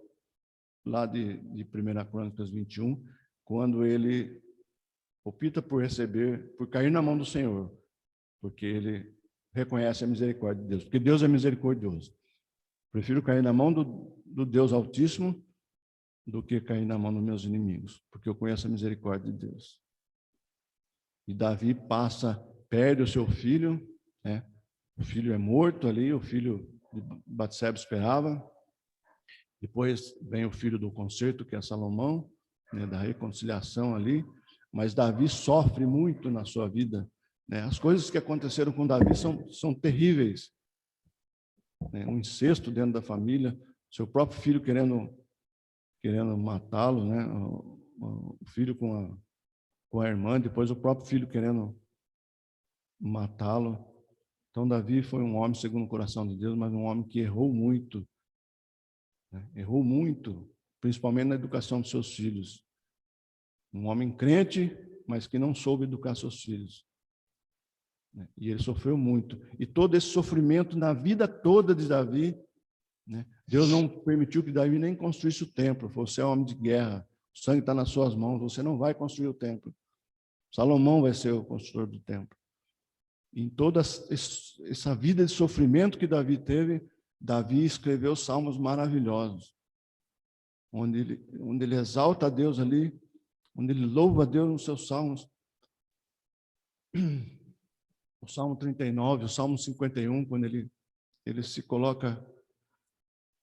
[SPEAKER 1] lá de 1 Crônicas 21, quando ele opta por cair na mão do Senhor, porque ele reconhece a misericórdia de Deus, porque Deus é misericordioso. Prefiro cair na mão do Deus Altíssimo do que cair na mão dos meus inimigos, porque eu conheço a misericórdia de Deus. E Davi perde o seu filho, né? O filho é morto ali, o filho de Batseba esperava. Depois vem o filho do concerto, que é Salomão, né, da reconciliação ali. Mas Davi sofre muito na sua vida, né? As coisas que aconteceram com Davi são terríveis. Né? Um incesto dentro da família, seu próprio filho querendo matá-lo, né? O filho com a irmã, depois o próprio filho querendo matá-lo. Então, Davi foi um homem segundo o coração de Deus, mas um homem que errou muito. Errou muito, principalmente na educação dos seus filhos. Um homem crente, mas que não soube educar seus filhos. E ele sofreu muito. E todo esse sofrimento na vida toda de Davi, né? Deus não permitiu que Davi nem construísse o templo. Você é homem de guerra, o sangue está nas suas mãos, você não vai construir o templo. Salomão vai ser o construtor do templo. Em toda essa vida de sofrimento que Davi teve, Davi escreveu salmos maravilhosos, onde ele exalta a Deus ali, onde ele louva a Deus nos seus salmos. O Salmo 39, o Salmo 51, quando ele se coloca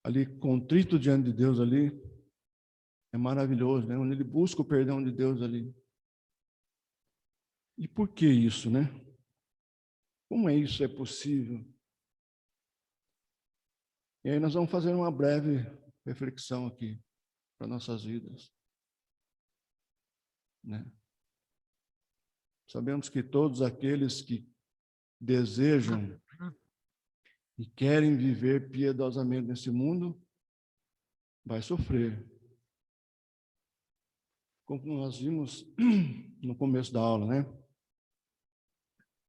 [SPEAKER 1] ali contrito diante de Deus ali, é maravilhoso, né? Onde ele busca o perdão de Deus ali. E por que isso, né? Como isso é possível? E aí nós vamos fazer uma breve reflexão aqui para nossas vidas, né? Sabemos que todos aqueles que desejam e querem viver piedosamente nesse mundo vai sofrer. Como nós vimos no começo da aula, né?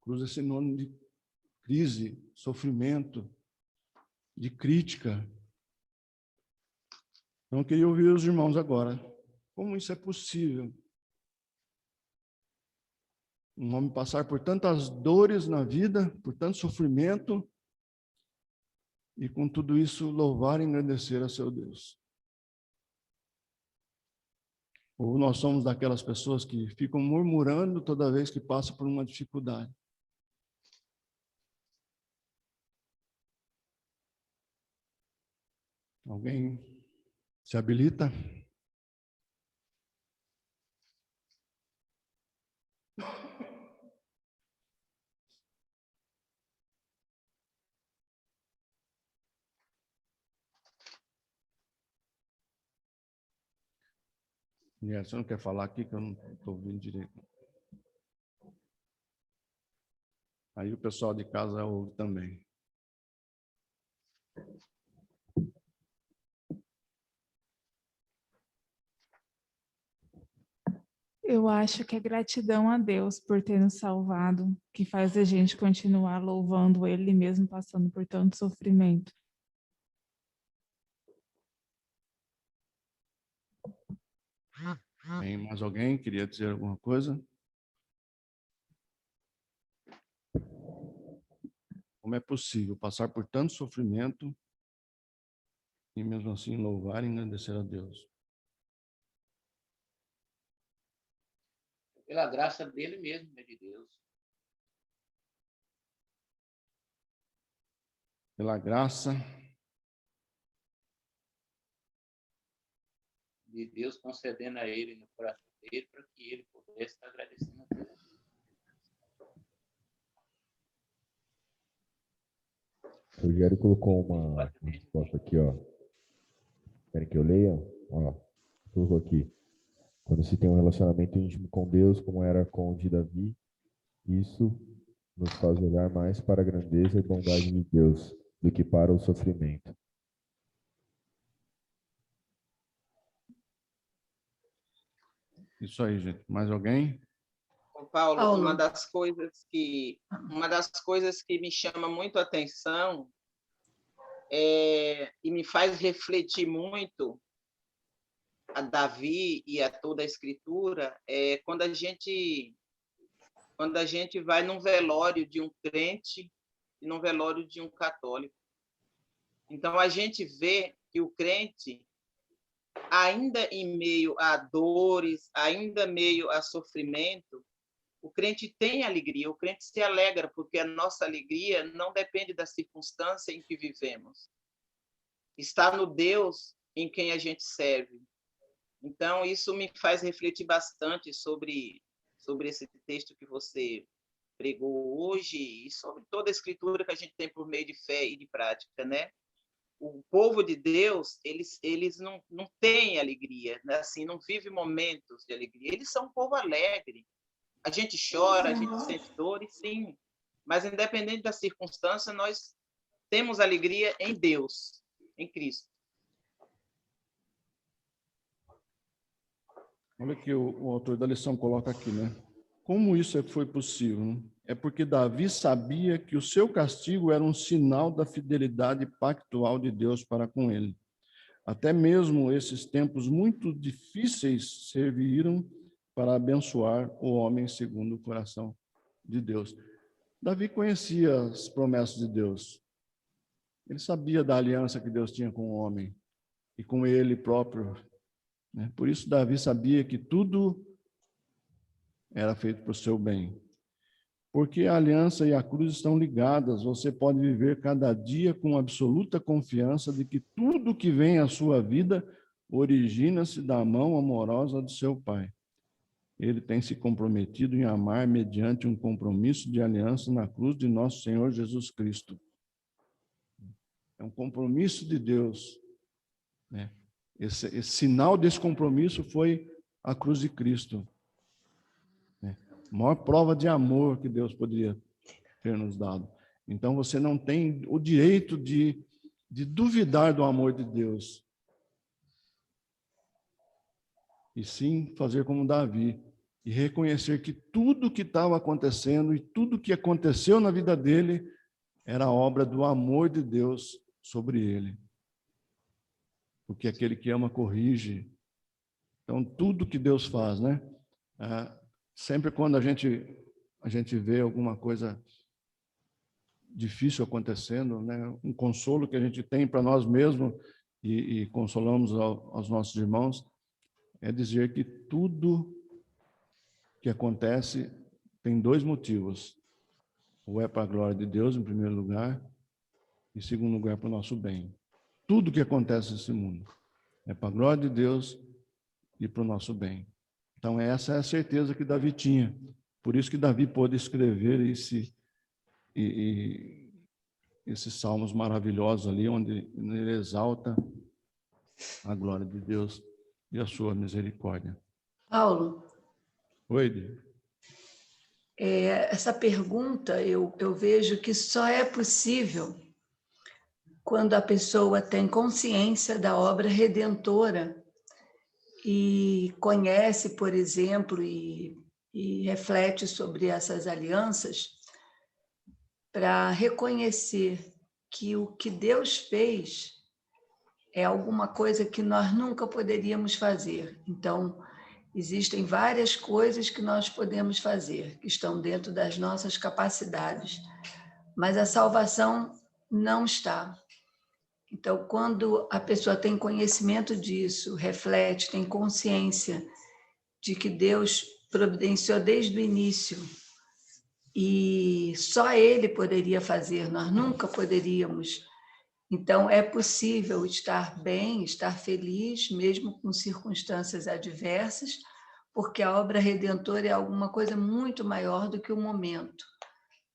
[SPEAKER 1] Cruz é sinônimo de crise, sofrimento, de crítica. Então, eu queria ouvir os irmãos agora. Como isso é possível? Um homem passar por tantas dores na vida, por tanto sofrimento, e com tudo isso louvar e engrandecer a seu Deus. Ou nós somos daquelas pessoas que ficam murmurando toda vez que passa por uma dificuldade. Alguém se habilita? Você não quer falar aqui que eu não estou ouvindo direito. Aí o pessoal de casa ouve também.
[SPEAKER 8] Eu acho que é gratidão a Deus por ter nos salvado, que faz a gente continuar louvando Ele mesmo passando por tanto sofrimento.
[SPEAKER 1] Tem mais alguém que queria dizer alguma coisa? Como é possível passar por tanto sofrimento e mesmo assim louvar e engrandecer a Deus?
[SPEAKER 4] Pela graça dele mesmo, de Deus.
[SPEAKER 1] Pela graça
[SPEAKER 4] De Deus concedendo a ele no coração dele para que ele pudesse estar agradecendo a Deus.
[SPEAKER 7] O Rogério colocou uma resposta aqui, ó. Querem que eu leia? Ó, colocou aqui. Quando se tem um relacionamento íntimo com Deus, como era com o de Davi, isso nos faz olhar mais para a grandeza e bondade de Deus do que para o sofrimento.
[SPEAKER 1] Isso aí, gente. Mais alguém?
[SPEAKER 4] Paulo, uma das coisas que me chama muito a atenção e me faz refletir muito a Davi e a toda a Escritura é quando a gente vai num velório de um crente e num velório de um católico. Então a gente vê que o crente, ainda em meio a dores, ainda em meio a sofrimento, o crente tem alegria, o crente se alegra, porque a nossa alegria não depende da circunstância em que vivemos. Está no Deus em quem a gente serve. Então, isso me faz refletir bastante sobre esse texto que você pregou hoje e sobre toda a escritura que a gente tem por meio de fé e de prática, né? O povo de Deus, eles não têm alegria, né? Assim, não vive momentos de alegria. Eles são um povo alegre. A gente chora, a gente sente dores, sim. Mas, independente da circunstância, nós temos alegria em Deus, em Cristo.
[SPEAKER 1] Olha que o autor da lição coloca aqui, né? Como isso foi possível? Né? É porque Davi sabia que o seu castigo era um sinal da fidelidade pactual de Deus para com ele. Até mesmo esses tempos muito difíceis serviram para abençoar o homem segundo o coração de Deus. Davi conhecia as promessas de Deus. Ele sabia da aliança que Deus tinha com o homem e com ele próprio. Né? Por isso, Davi sabia que tudo era feito para o seu bem. Porque a aliança e a cruz estão ligadas, você pode viver cada dia com absoluta confiança de que tudo que vem à sua vida origina-se da mão amorosa do seu Pai. Ele tem se comprometido em amar mediante um compromisso de aliança na cruz de nosso Senhor Jesus Cristo. É um compromisso de Deus, né? Esse sinal desse compromisso foi a cruz de Cristo. Né? A maior prova de amor que Deus poderia ter nos dado. Então, você não tem o direito de duvidar do amor de Deus. E sim fazer como Davi, e reconhecer que tudo que estava acontecendo e tudo que aconteceu na vida dele era obra do amor de Deus sobre ele. Porque aquele que ama corrige. Então, tudo que Deus faz, né? Sempre quando a gente vê alguma coisa difícil acontecendo, né? Um consolo que a gente tem para nós mesmos e consolamos aos nossos irmãos, é dizer que tudo que acontece tem dois motivos. Ou é para a glória de Deus, em primeiro lugar, e em segundo lugar, para o nosso bem. Tudo que acontece nesse mundo é para a glória de Deus e para o nosso bem. Então, essa é a certeza que Davi tinha. Por isso que Davi pôde escrever esses salmos maravilhosos ali, onde ele exalta a glória de Deus e a sua misericórdia.
[SPEAKER 9] Paulo,
[SPEAKER 1] Oi, Edi.
[SPEAKER 9] essa pergunta eu vejo que só é possível quando a pessoa tem consciência da obra redentora e conhece, por exemplo, e reflete sobre essas alianças, para reconhecer que o que Deus fez é alguma coisa que nós nunca poderíamos fazer. Então, existem várias coisas que nós podemos fazer, que estão dentro das nossas capacidades, mas a salvação não está. Então, quando a pessoa tem conhecimento disso, reflete, tem consciência de que Deus providenciou desde o início e só Ele poderia fazer, nós nunca poderíamos. Então, é possível estar bem, estar feliz, mesmo com circunstâncias adversas, porque a obra redentora é alguma coisa muito maior do que o momento,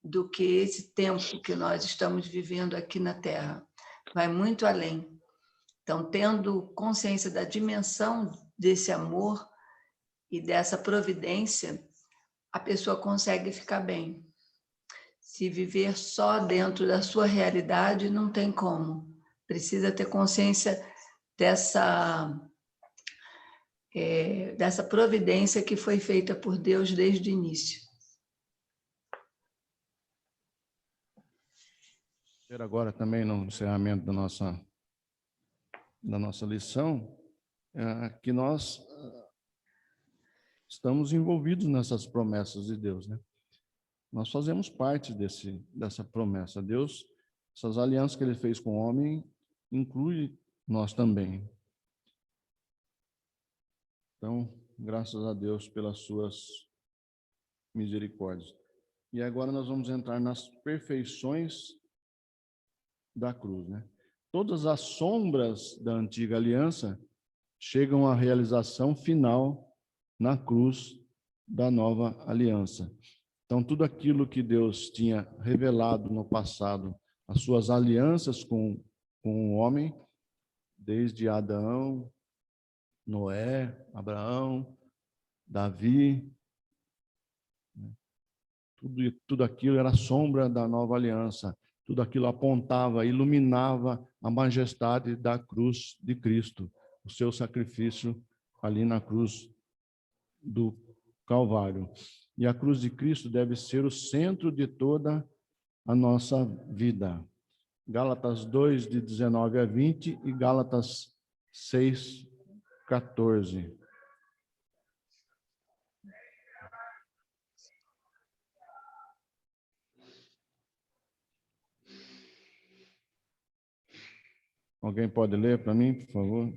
[SPEAKER 9] do que esse tempo que nós estamos vivendo aqui na Terra. Vai muito além. Então, tendo consciência da dimensão desse amor e dessa providência, a pessoa consegue ficar bem. Se viver só dentro da sua realidade, não tem como. Precisa ter consciência dessa providência que foi feita por Deus desde o início.
[SPEAKER 1] Agora também no encerramento da nossa lição, que nós estamos envolvidos nessas promessas de Deus, né? Nós fazemos parte dessa promessa. Deus, essas alianças que Ele fez com o homem, inclui nós também. Então, graças a Deus pelas suas misericórdias. E agora nós vamos entrar nas perfeições da cruz, né? Todas as sombras da antiga aliança chegam à realização final na cruz da nova aliança. Então, tudo aquilo que Deus tinha revelado no passado, as suas alianças com o homem, desde Adão, Noé, Abraão, Davi, tudo aquilo era sombra da nova aliança. Tudo aquilo apontava, iluminava a majestade da cruz de Cristo, o seu sacrifício ali na cruz do Calvário. E a cruz de Cristo deve ser o centro de toda a nossa vida. Gálatas 2, de 19 a 20 e Gálatas 6, 14. Alguém pode ler para mim, por favor?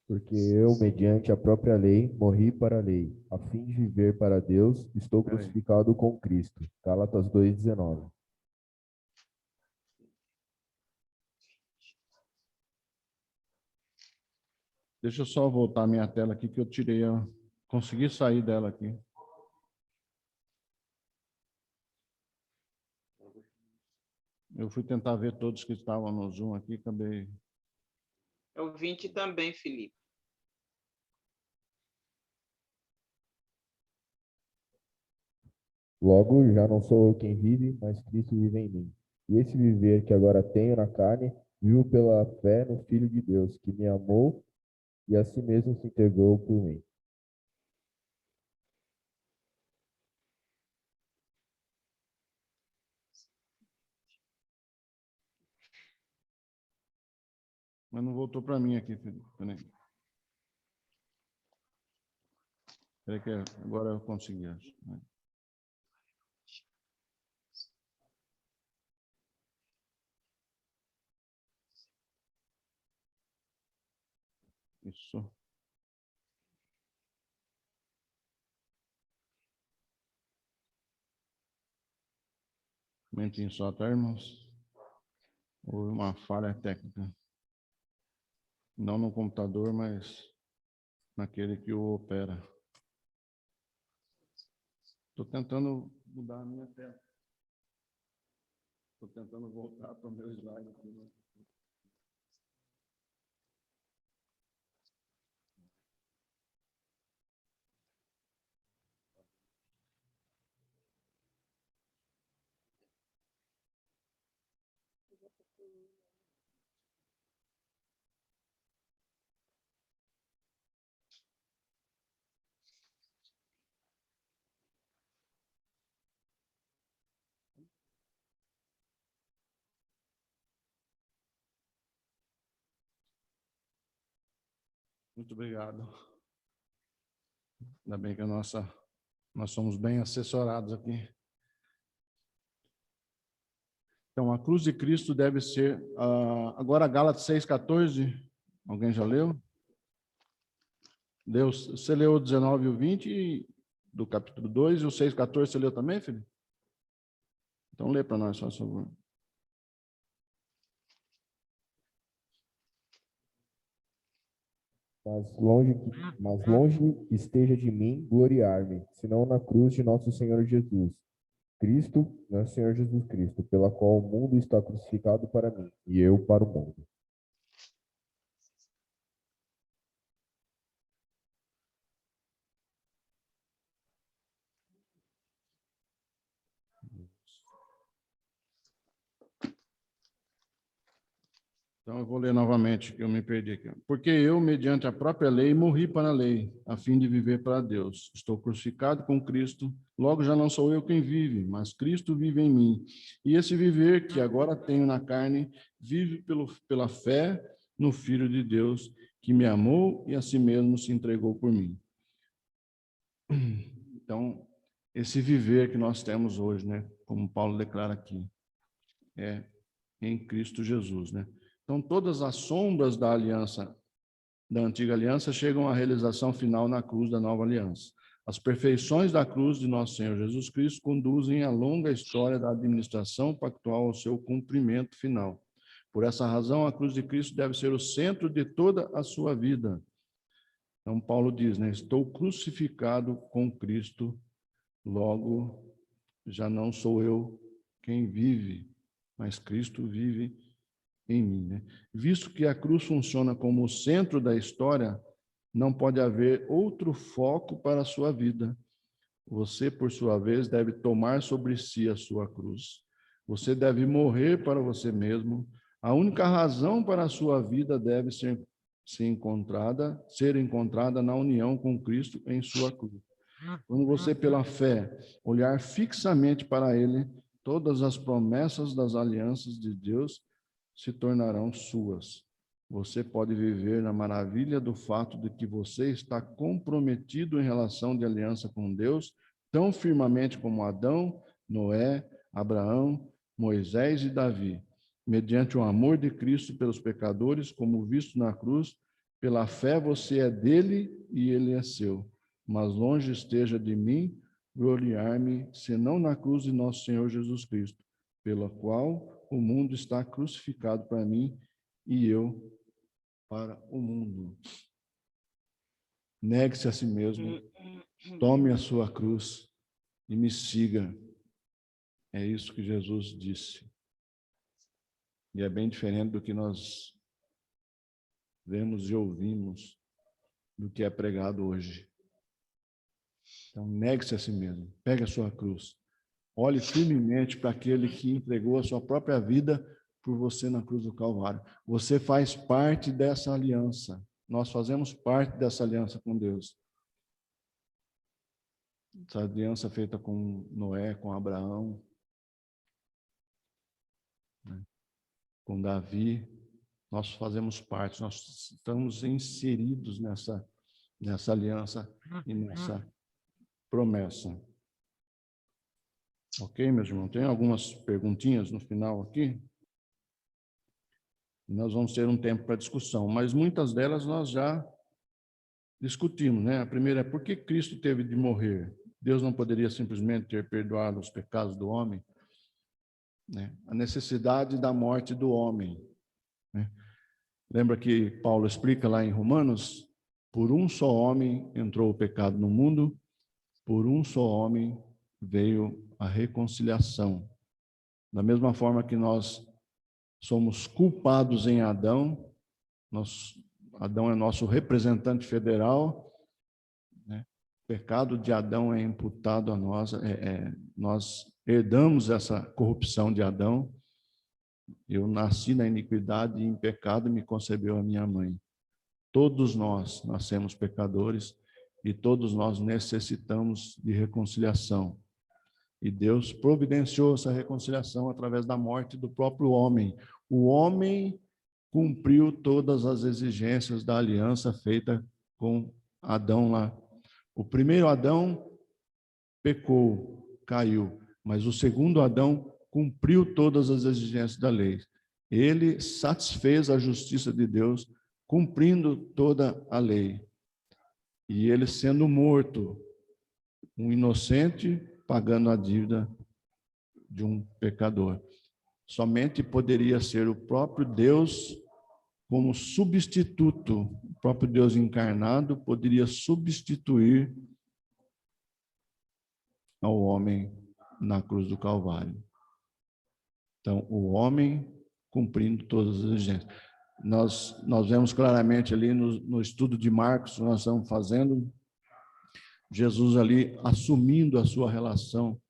[SPEAKER 7] Porque eu, mediante a própria lei, morri para a lei, a fim de viver para Deus, estou crucificado com Cristo. Gálatas 2:19.
[SPEAKER 1] Deixa eu só voltar a minha tela aqui, que eu tirei, consegui sair dela aqui. Eu fui tentar ver todos que estavam no Zoom aqui, acabei...
[SPEAKER 4] É o 20 também, Felipe.
[SPEAKER 7] Logo, já não sou eu quem vive, mas Cristo vive em mim. E esse viver que agora tenho na carne, vivo pela fé no Filho de Deus, que me amou e a si mesmo se entregou por mim.
[SPEAKER 1] Mas não voltou para mim aqui, Felipe. Peraí que agora eu consegui, acho. Isso. Um momentinho só, tá, irmãos? Houve uma falha técnica. Não no computador, mas naquele que o opera. Estou tentando mudar a minha tela. Estou tentando voltar para o meu slide aqui. Né? Muito obrigado. Ainda bem que nós somos bem assessorados aqui. Então, a cruz de Cristo deve ser... agora, Gálatas 6,14. Alguém já leu? Você leu o 19 e o 20 do capítulo 2 e o 6,14 você leu também, filho? Então, lê para nós, só, por favor.
[SPEAKER 7] Mas longe esteja de mim gloriar-me, senão na cruz de nosso Senhor Jesus Cristo, nosso Senhor Jesus Cristo, pela qual o mundo está crucificado para mim, e eu para o mundo.
[SPEAKER 1] Então, eu vou ler novamente, que eu me perdi aqui. Porque eu, mediante a própria lei, morri para a lei, a fim de viver para Deus. Estou crucificado com Cristo, logo já não sou eu quem vive, mas Cristo vive em mim. E esse viver que agora tenho na carne, vive pela fé no Filho de Deus, que me amou e a si mesmo se entregou por mim. Então, esse viver que nós temos hoje, né, como Paulo declara aqui, é em Cristo Jesus, né? Então, todas as sombras da aliança, da antiga aliança, chegam à realização final na cruz da nova aliança. As perfeições da cruz de nosso Senhor Jesus Cristo conduzem a longa história da administração pactual ao seu cumprimento final. Por essa razão, a cruz de Cristo deve ser o centro de toda a sua vida. Então, Paulo diz, né? Estou crucificado com Cristo, logo já não sou eu quem vive, mas Cristo vive em mim, né? Visto que a cruz funciona como o centro da história, não pode haver outro foco para a sua vida. Você, por sua vez, deve tomar sobre si a sua cruz. Você deve morrer para você mesmo. A única razão para a sua vida deve ser encontrada na união com Cristo em sua cruz. Quando você, pela fé, olhar fixamente para Ele, todas as promessas das alianças de Deus se tornarão suas. Você pode viver na maravilha do fato de que você está comprometido em relação de aliança com Deus, tão firmemente como Adão, Noé, Abraão, Moisés e Davi. Mediante o amor de Cristo pelos pecadores, como visto na cruz, pela fé você é dele e ele é seu. Mas longe esteja de mim gloriar-me, senão na cruz de nosso Senhor Jesus Cristo, pela qual o mundo está crucificado para mim e eu para o mundo. Negue-se a si mesmo, tome a sua cruz e me siga. É isso que Jesus disse. E é bem diferente do que nós vemos e ouvimos, do que é pregado hoje. Então, negue-se a si mesmo, pegue a sua cruz. Olhe firmemente para aquele que entregou a sua própria vida por você na cruz do Calvário. Você faz parte dessa aliança. Nós fazemos parte dessa aliança com Deus. Essa aliança feita com Noé, com Abraão, né, com Davi, nós fazemos parte, nós estamos inseridos nessa aliança e nessa promessa. Ok, meus irmãos? Tem algumas perguntinhas no final aqui. Nós vamos ter um tempo para discussão, mas muitas delas nós já discutimos, né? A primeira é: por que Cristo teve de morrer? Deus não poderia simplesmente ter perdoado os pecados do homem? Né? A necessidade da morte do homem, né? Lembra que Paulo explica lá em Romanos? Por um só homem entrou o pecado no mundo, por um só homem veio a reconciliação. Da mesma forma que nós somos culpados em Adão, Adão é nosso representante federal, né? O pecado de Adão é imputado a nós, nós herdamos essa corrupção de Adão. Eu nasci na iniquidade e em pecado me concebeu a minha mãe. Todos nós nascemos pecadores e todos nós necessitamos de reconciliação. E Deus providenciou essa reconciliação através da morte do próprio homem. O homem cumpriu todas as exigências da aliança feita com Adão lá. O primeiro Adão pecou, caiu, mas o segundo Adão cumpriu todas as exigências da lei. Ele satisfez a justiça de Deus, cumprindo toda a lei. E ele sendo morto, um inocente pagando a dívida de um pecador. Somente poderia ser o próprio Deus como substituto, o próprio Deus encarnado poderia substituir ao homem na cruz do Calvário. Então, o homem cumprindo todas as exigências. Nós vemos claramente ali no estudo de Marcos, nós estamos fazendo, Jesus ali assumindo a sua relação,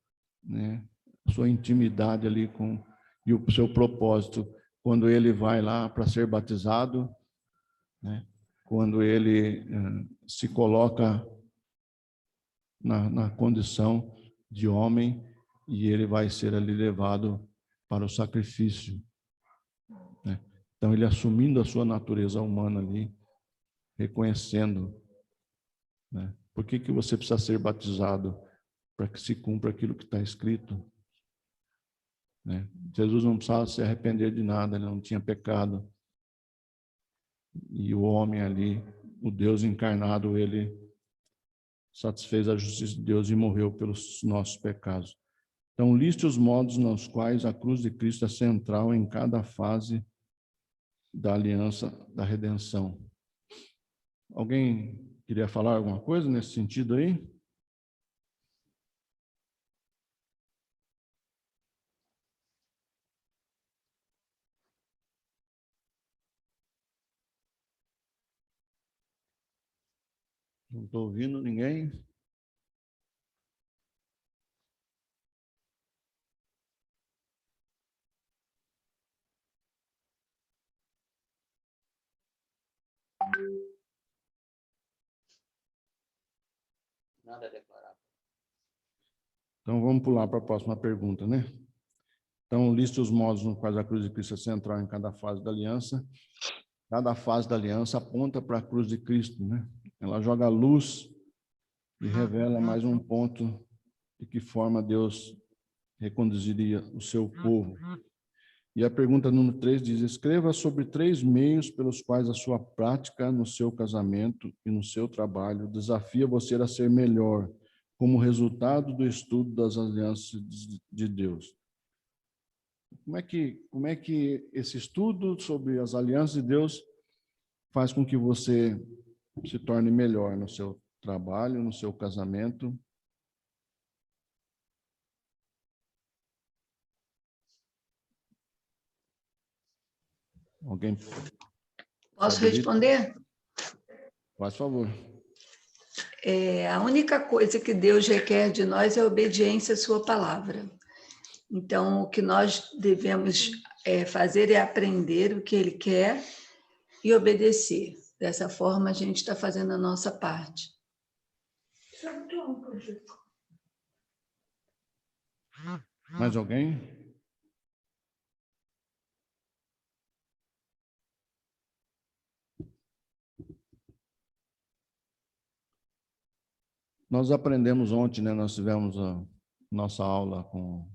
[SPEAKER 1] né, a sua intimidade ali e o seu propósito, quando ele vai lá para ser batizado, né, quando ele se coloca na condição de homem e ele vai ser ali levado para o sacrifício, né? Então, ele assumindo a sua natureza humana ali, reconhecendo, né? Por que você precisa ser batizado? Para que se cumpra aquilo que está escrito, né? Jesus não precisava se arrepender de nada, ele não tinha pecado. E o homem ali, o Deus encarnado, ele satisfez a justiça de Deus e morreu pelos nossos pecados. Então, liste os modos nos quais a cruz de Cristo é central em cada fase da aliança da redenção. Alguém queria falar alguma coisa nesse sentido aí? Não estou ouvindo ninguém.
[SPEAKER 4] Nada a declarar.
[SPEAKER 1] Então, vamos pular para a próxima pergunta, né? Então, liste os modos nos quais a cruz de Cristo é central em cada fase da aliança. Cada fase da aliança aponta para a cruz de Cristo, né? Ela joga a luz e revela mais um ponto de que forma Deus reconduziria o seu povo. E a pergunta número 3 diz: escreva sobre 3 meios pelos quais a sua prática no seu casamento e no seu trabalho desafia você a ser melhor, como resultado do estudo das alianças de Deus. Como é que esse estudo sobre as alianças de Deus faz com que você se torne melhor no seu trabalho, no seu casamento? Alguém?
[SPEAKER 9] Posso responder?
[SPEAKER 1] Faz favor.
[SPEAKER 9] A única coisa que Deus requer de nós é a obediência à sua palavra. Então, o que nós devemos fazer é aprender o que Ele quer e obedecer. Dessa forma, a gente está fazendo a nossa parte.
[SPEAKER 1] Mais alguém? Nós aprendemos ontem, né? Nós tivemos a nossa aula com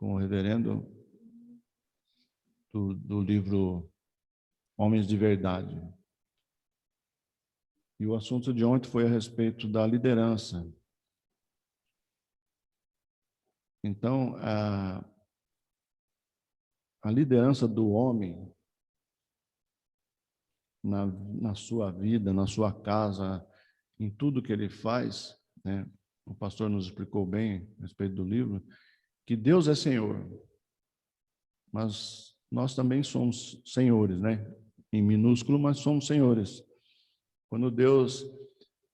[SPEAKER 1] o reverendo do livro Homens de Verdade. E o assunto de ontem foi a respeito da liderança. Então, a liderança do homem na sua vida, na sua casa, em tudo que ele faz, né? O pastor nos explicou bem a respeito do livro, que Deus é Senhor, mas nós também somos senhores, né? Em minúsculo, mas somos senhores. Quando Deus,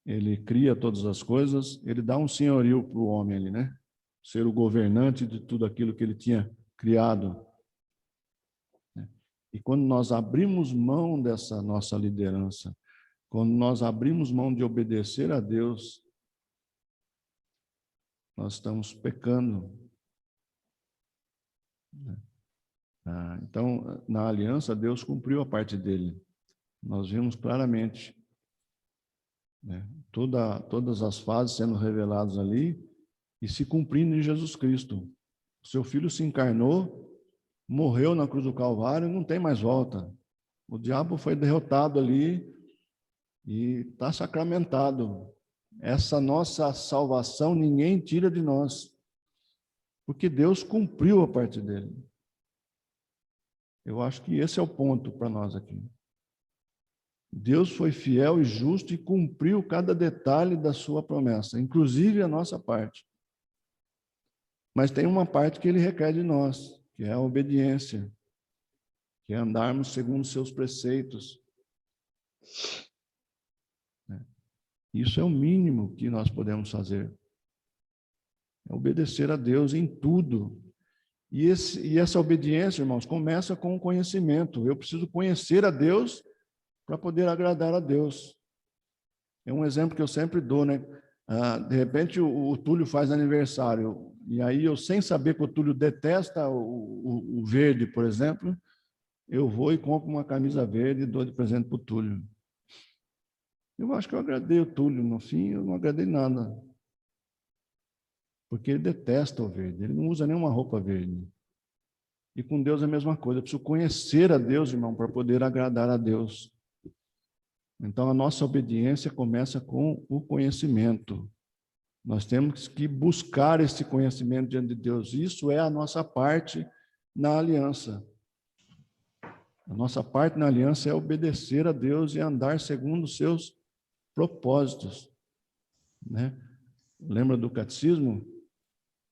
[SPEAKER 1] ele cria todas as coisas, ele dá um senhorio para o homem ali, né? Ser o governante de tudo aquilo que ele tinha criado. E quando nós abrimos mão dessa nossa liderança, quando nós abrimos mão de obedecer a Deus, nós estamos pecando. Então, na aliança, Deus cumpriu a parte dele. Nós vimos claramente, né, todas as fases sendo reveladas ali e se cumprindo em Jesus Cristo. O seu Filho se encarnou, morreu na cruz do Calvário, não tem mais volta. O diabo foi derrotado ali e está sacramentado. Essa nossa salvação ninguém tira de nós, porque Deus cumpriu a parte dele. Eu acho que esse é o ponto para nós aqui. Deus foi fiel e justo e cumpriu cada detalhe da sua promessa, inclusive a nossa parte. Mas tem uma parte que ele requer de nós, que é a obediência, que é andarmos segundo os seus preceitos. Isso é o mínimo que nós podemos fazer. É obedecer a Deus em tudo. E essa obediência, irmãos, começa com o conhecimento. Eu preciso conhecer a Deus para poder agradar a Deus. É um exemplo que eu sempre dou, né? De repente o Túlio faz aniversário, e aí eu, sem saber que o Túlio detesta o verde, por exemplo, eu vou e compro uma camisa verde e dou de presente para o Túlio. Eu acho que eu agradei o Túlio, no fim eu não agradei nada. Porque ele detesta o verde, ele não usa nenhuma roupa verde. E com Deus é a mesma coisa, eu preciso conhecer a Deus, irmão, para poder agradar a Deus. Então a nossa obediência começa com o conhecimento. Nós temos que buscar esse conhecimento diante de Deus. Isso é a nossa parte na aliança. A nossa parte na aliança é obedecer a Deus e andar segundo os seus propósitos, né? Lembra do catecismo?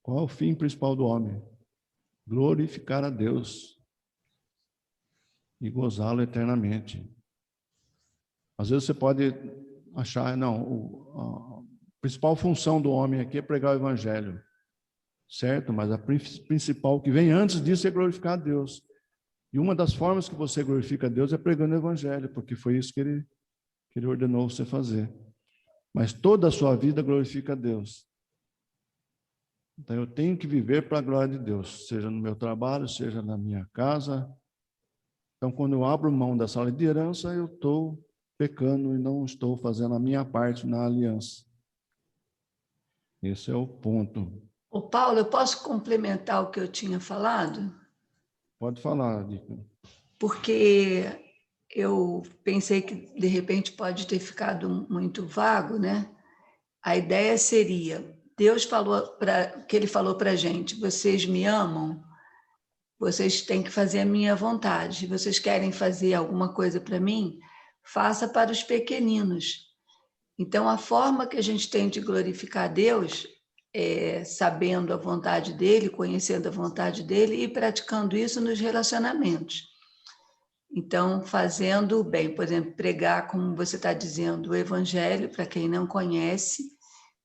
[SPEAKER 1] Qual é o fim principal do homem? Glorificar a Deus e gozá-lo eternamente. Às vezes você pode achar, não, a principal função do homem aqui é pregar o evangelho, certo? Mas a principal que vem antes disso é glorificar a Deus. E uma das formas que você glorifica a Deus é pregando o evangelho, porque foi isso que ele ordenou você fazer. Mas toda a sua vida glorifica a Deus. Então eu tenho que viver para a glória de Deus, seja no meu trabalho, seja na minha casa. Então quando eu abro mão dessa liderança, eu estou pecando e não estou fazendo a minha parte na aliança. Esse é o ponto.
[SPEAKER 9] Ô Paulo, eu posso complementar o que eu tinha falado?
[SPEAKER 1] Pode falar, Dica.
[SPEAKER 9] Porque eu pensei que, de repente, pode ter ficado muito vago, né? A ideia seria, Deus falou que ele falou para a gente, vocês me amam, vocês têm que fazer a minha vontade. Vocês querem fazer alguma coisa para mim? Faça para os pequeninos. Então, a forma que a gente tem de glorificar Deus é sabendo a vontade dele, conhecendo a vontade dele e praticando isso nos relacionamentos. Então, fazendo o bem, por exemplo, pregar, como você está dizendo, o evangelho para quem não conhece,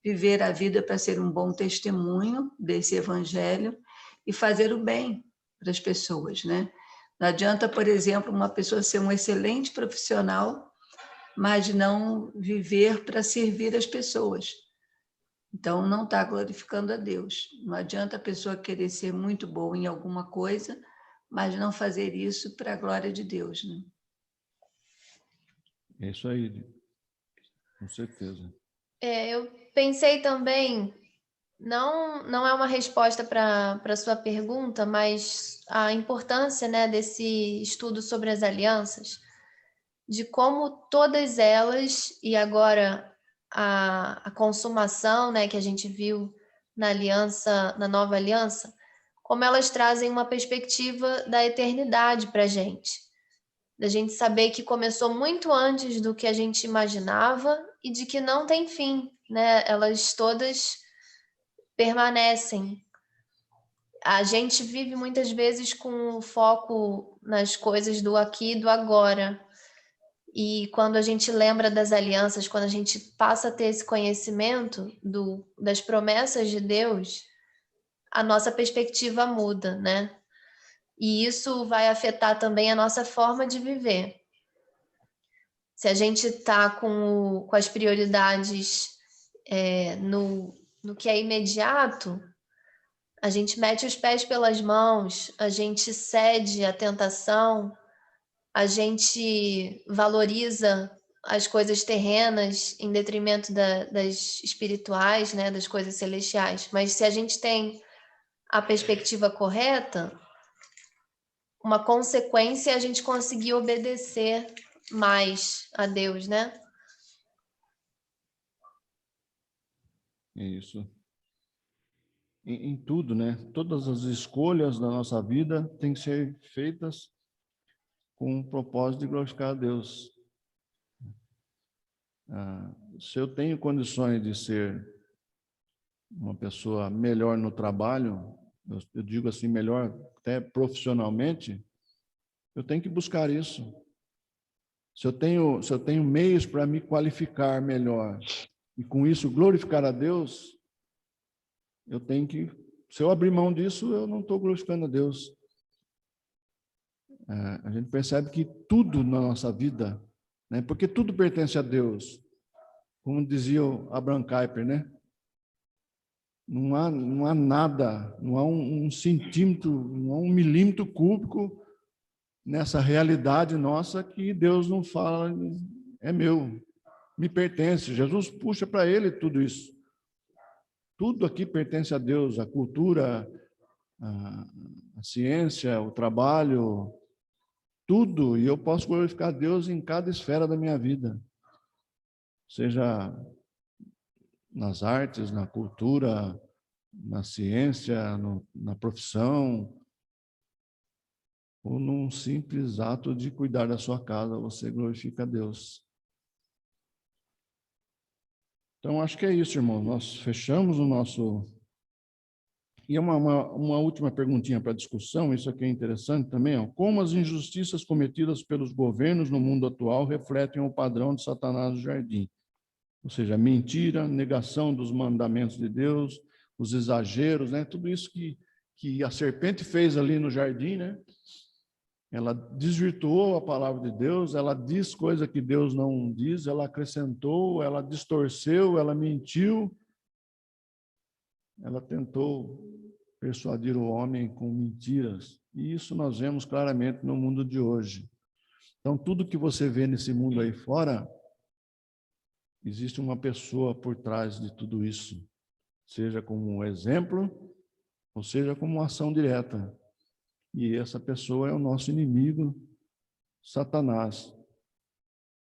[SPEAKER 9] viver a vida para ser um bom testemunho desse evangelho e fazer o bem para as pessoas, né? Não adianta, por exemplo, uma pessoa ser um excelente profissional, mas não viver para servir as pessoas. Então, não está glorificando a Deus. Não adianta a pessoa querer ser muito boa em alguma coisa, mas não fazer isso para a glória de Deus, né?
[SPEAKER 1] É isso aí, com certeza.
[SPEAKER 3] Eu pensei também, não é uma resposta para a sua pergunta, mas a importância, né, desse estudo sobre as alianças, de como todas elas, e agora a consumação, né, que a gente viu na aliança, na nova aliança, como elas trazem uma perspectiva da eternidade para a gente. Da gente saber que começou muito antes do que a gente imaginava e de que não tem fim, né? Elas todas permanecem. A gente vive muitas vezes com o foco nas coisas do aqui e do agora. E quando a gente lembra das alianças, quando a gente passa a ter esse conhecimento das promessas de Deus, a nossa perspectiva muda, né? E isso vai afetar também a nossa forma de viver. Se a gente está com as prioridades no que é imediato, a gente mete os pés pelas mãos, a gente cede à tentação, a gente valoriza as coisas terrenas em detrimento das espirituais, né, das coisas celestiais. Mas se a gente tem a perspectiva correta, uma consequência é a gente conseguir obedecer mais a Deus, né?
[SPEAKER 1] Isso. Em tudo, né? Todas as escolhas da nossa vida têm que ser feitas com o propósito de glorificar a Deus. Se eu tenho condições de ser uma pessoa melhor no trabalho, eu digo assim, melhor até profissionalmente, eu tenho que buscar isso. Se eu tenho meios para me qualificar melhor e com isso glorificar a Deus, eu tenho que, se eu abrir mão disso, eu não estou glorificando a Deus. A gente percebe que tudo na nossa vida, né, porque tudo pertence a Deus, como dizia o Abraham Kuyper, né? Não há nada, não há um centímetro, não há um milímetro cúbico nessa realidade nossa que Deus não fala, é meu, me pertence. Jesus puxa para ele tudo isso. Tudo aqui pertence a Deus, a cultura, a ciência, o trabalho, tudo. E eu posso glorificar a Deus em cada esfera da minha vida. Seja nas artes, na cultura, na ciência, na profissão, ou num simples ato de cuidar da sua casa, você glorifica a Deus. Então, acho que é isso, irmão. Nós fechamos o nosso... E uma última perguntinha para discussão, isso aqui é interessante também, ó. Como as injustiças cometidas pelos governos no mundo atual refletem o padrão de Satanás no jardim? Ou seja, mentira, negação dos mandamentos de Deus, os exageros, né? Tudo isso que a serpente fez ali no jardim, né? Ela desvirtuou a palavra de Deus, ela diz coisa que Deus não diz, ela acrescentou, ela distorceu, ela mentiu, ela tentou persuadir o homem com mentiras. E isso nós vemos claramente no mundo de hoje. Então, tudo que você vê nesse mundo aí fora, existe uma pessoa por trás de tudo isso, seja como um exemplo, ou seja como uma ação direta. E essa pessoa é o nosso inimigo, Satanás.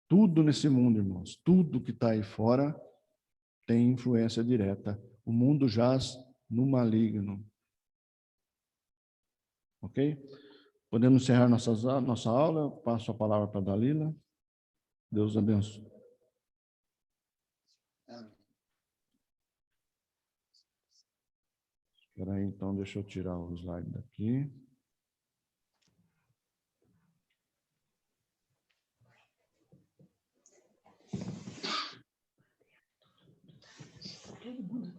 [SPEAKER 1] Tudo nesse mundo, irmãos, tudo que está aí fora tem influência direta. O mundo jaz no maligno. Ok? Podemos encerrar nossa aula. Eu passo a palavra para a Dalila. Deus abençoe. Espera aí, então, deixa eu tirar o slide daqui. Todo mundo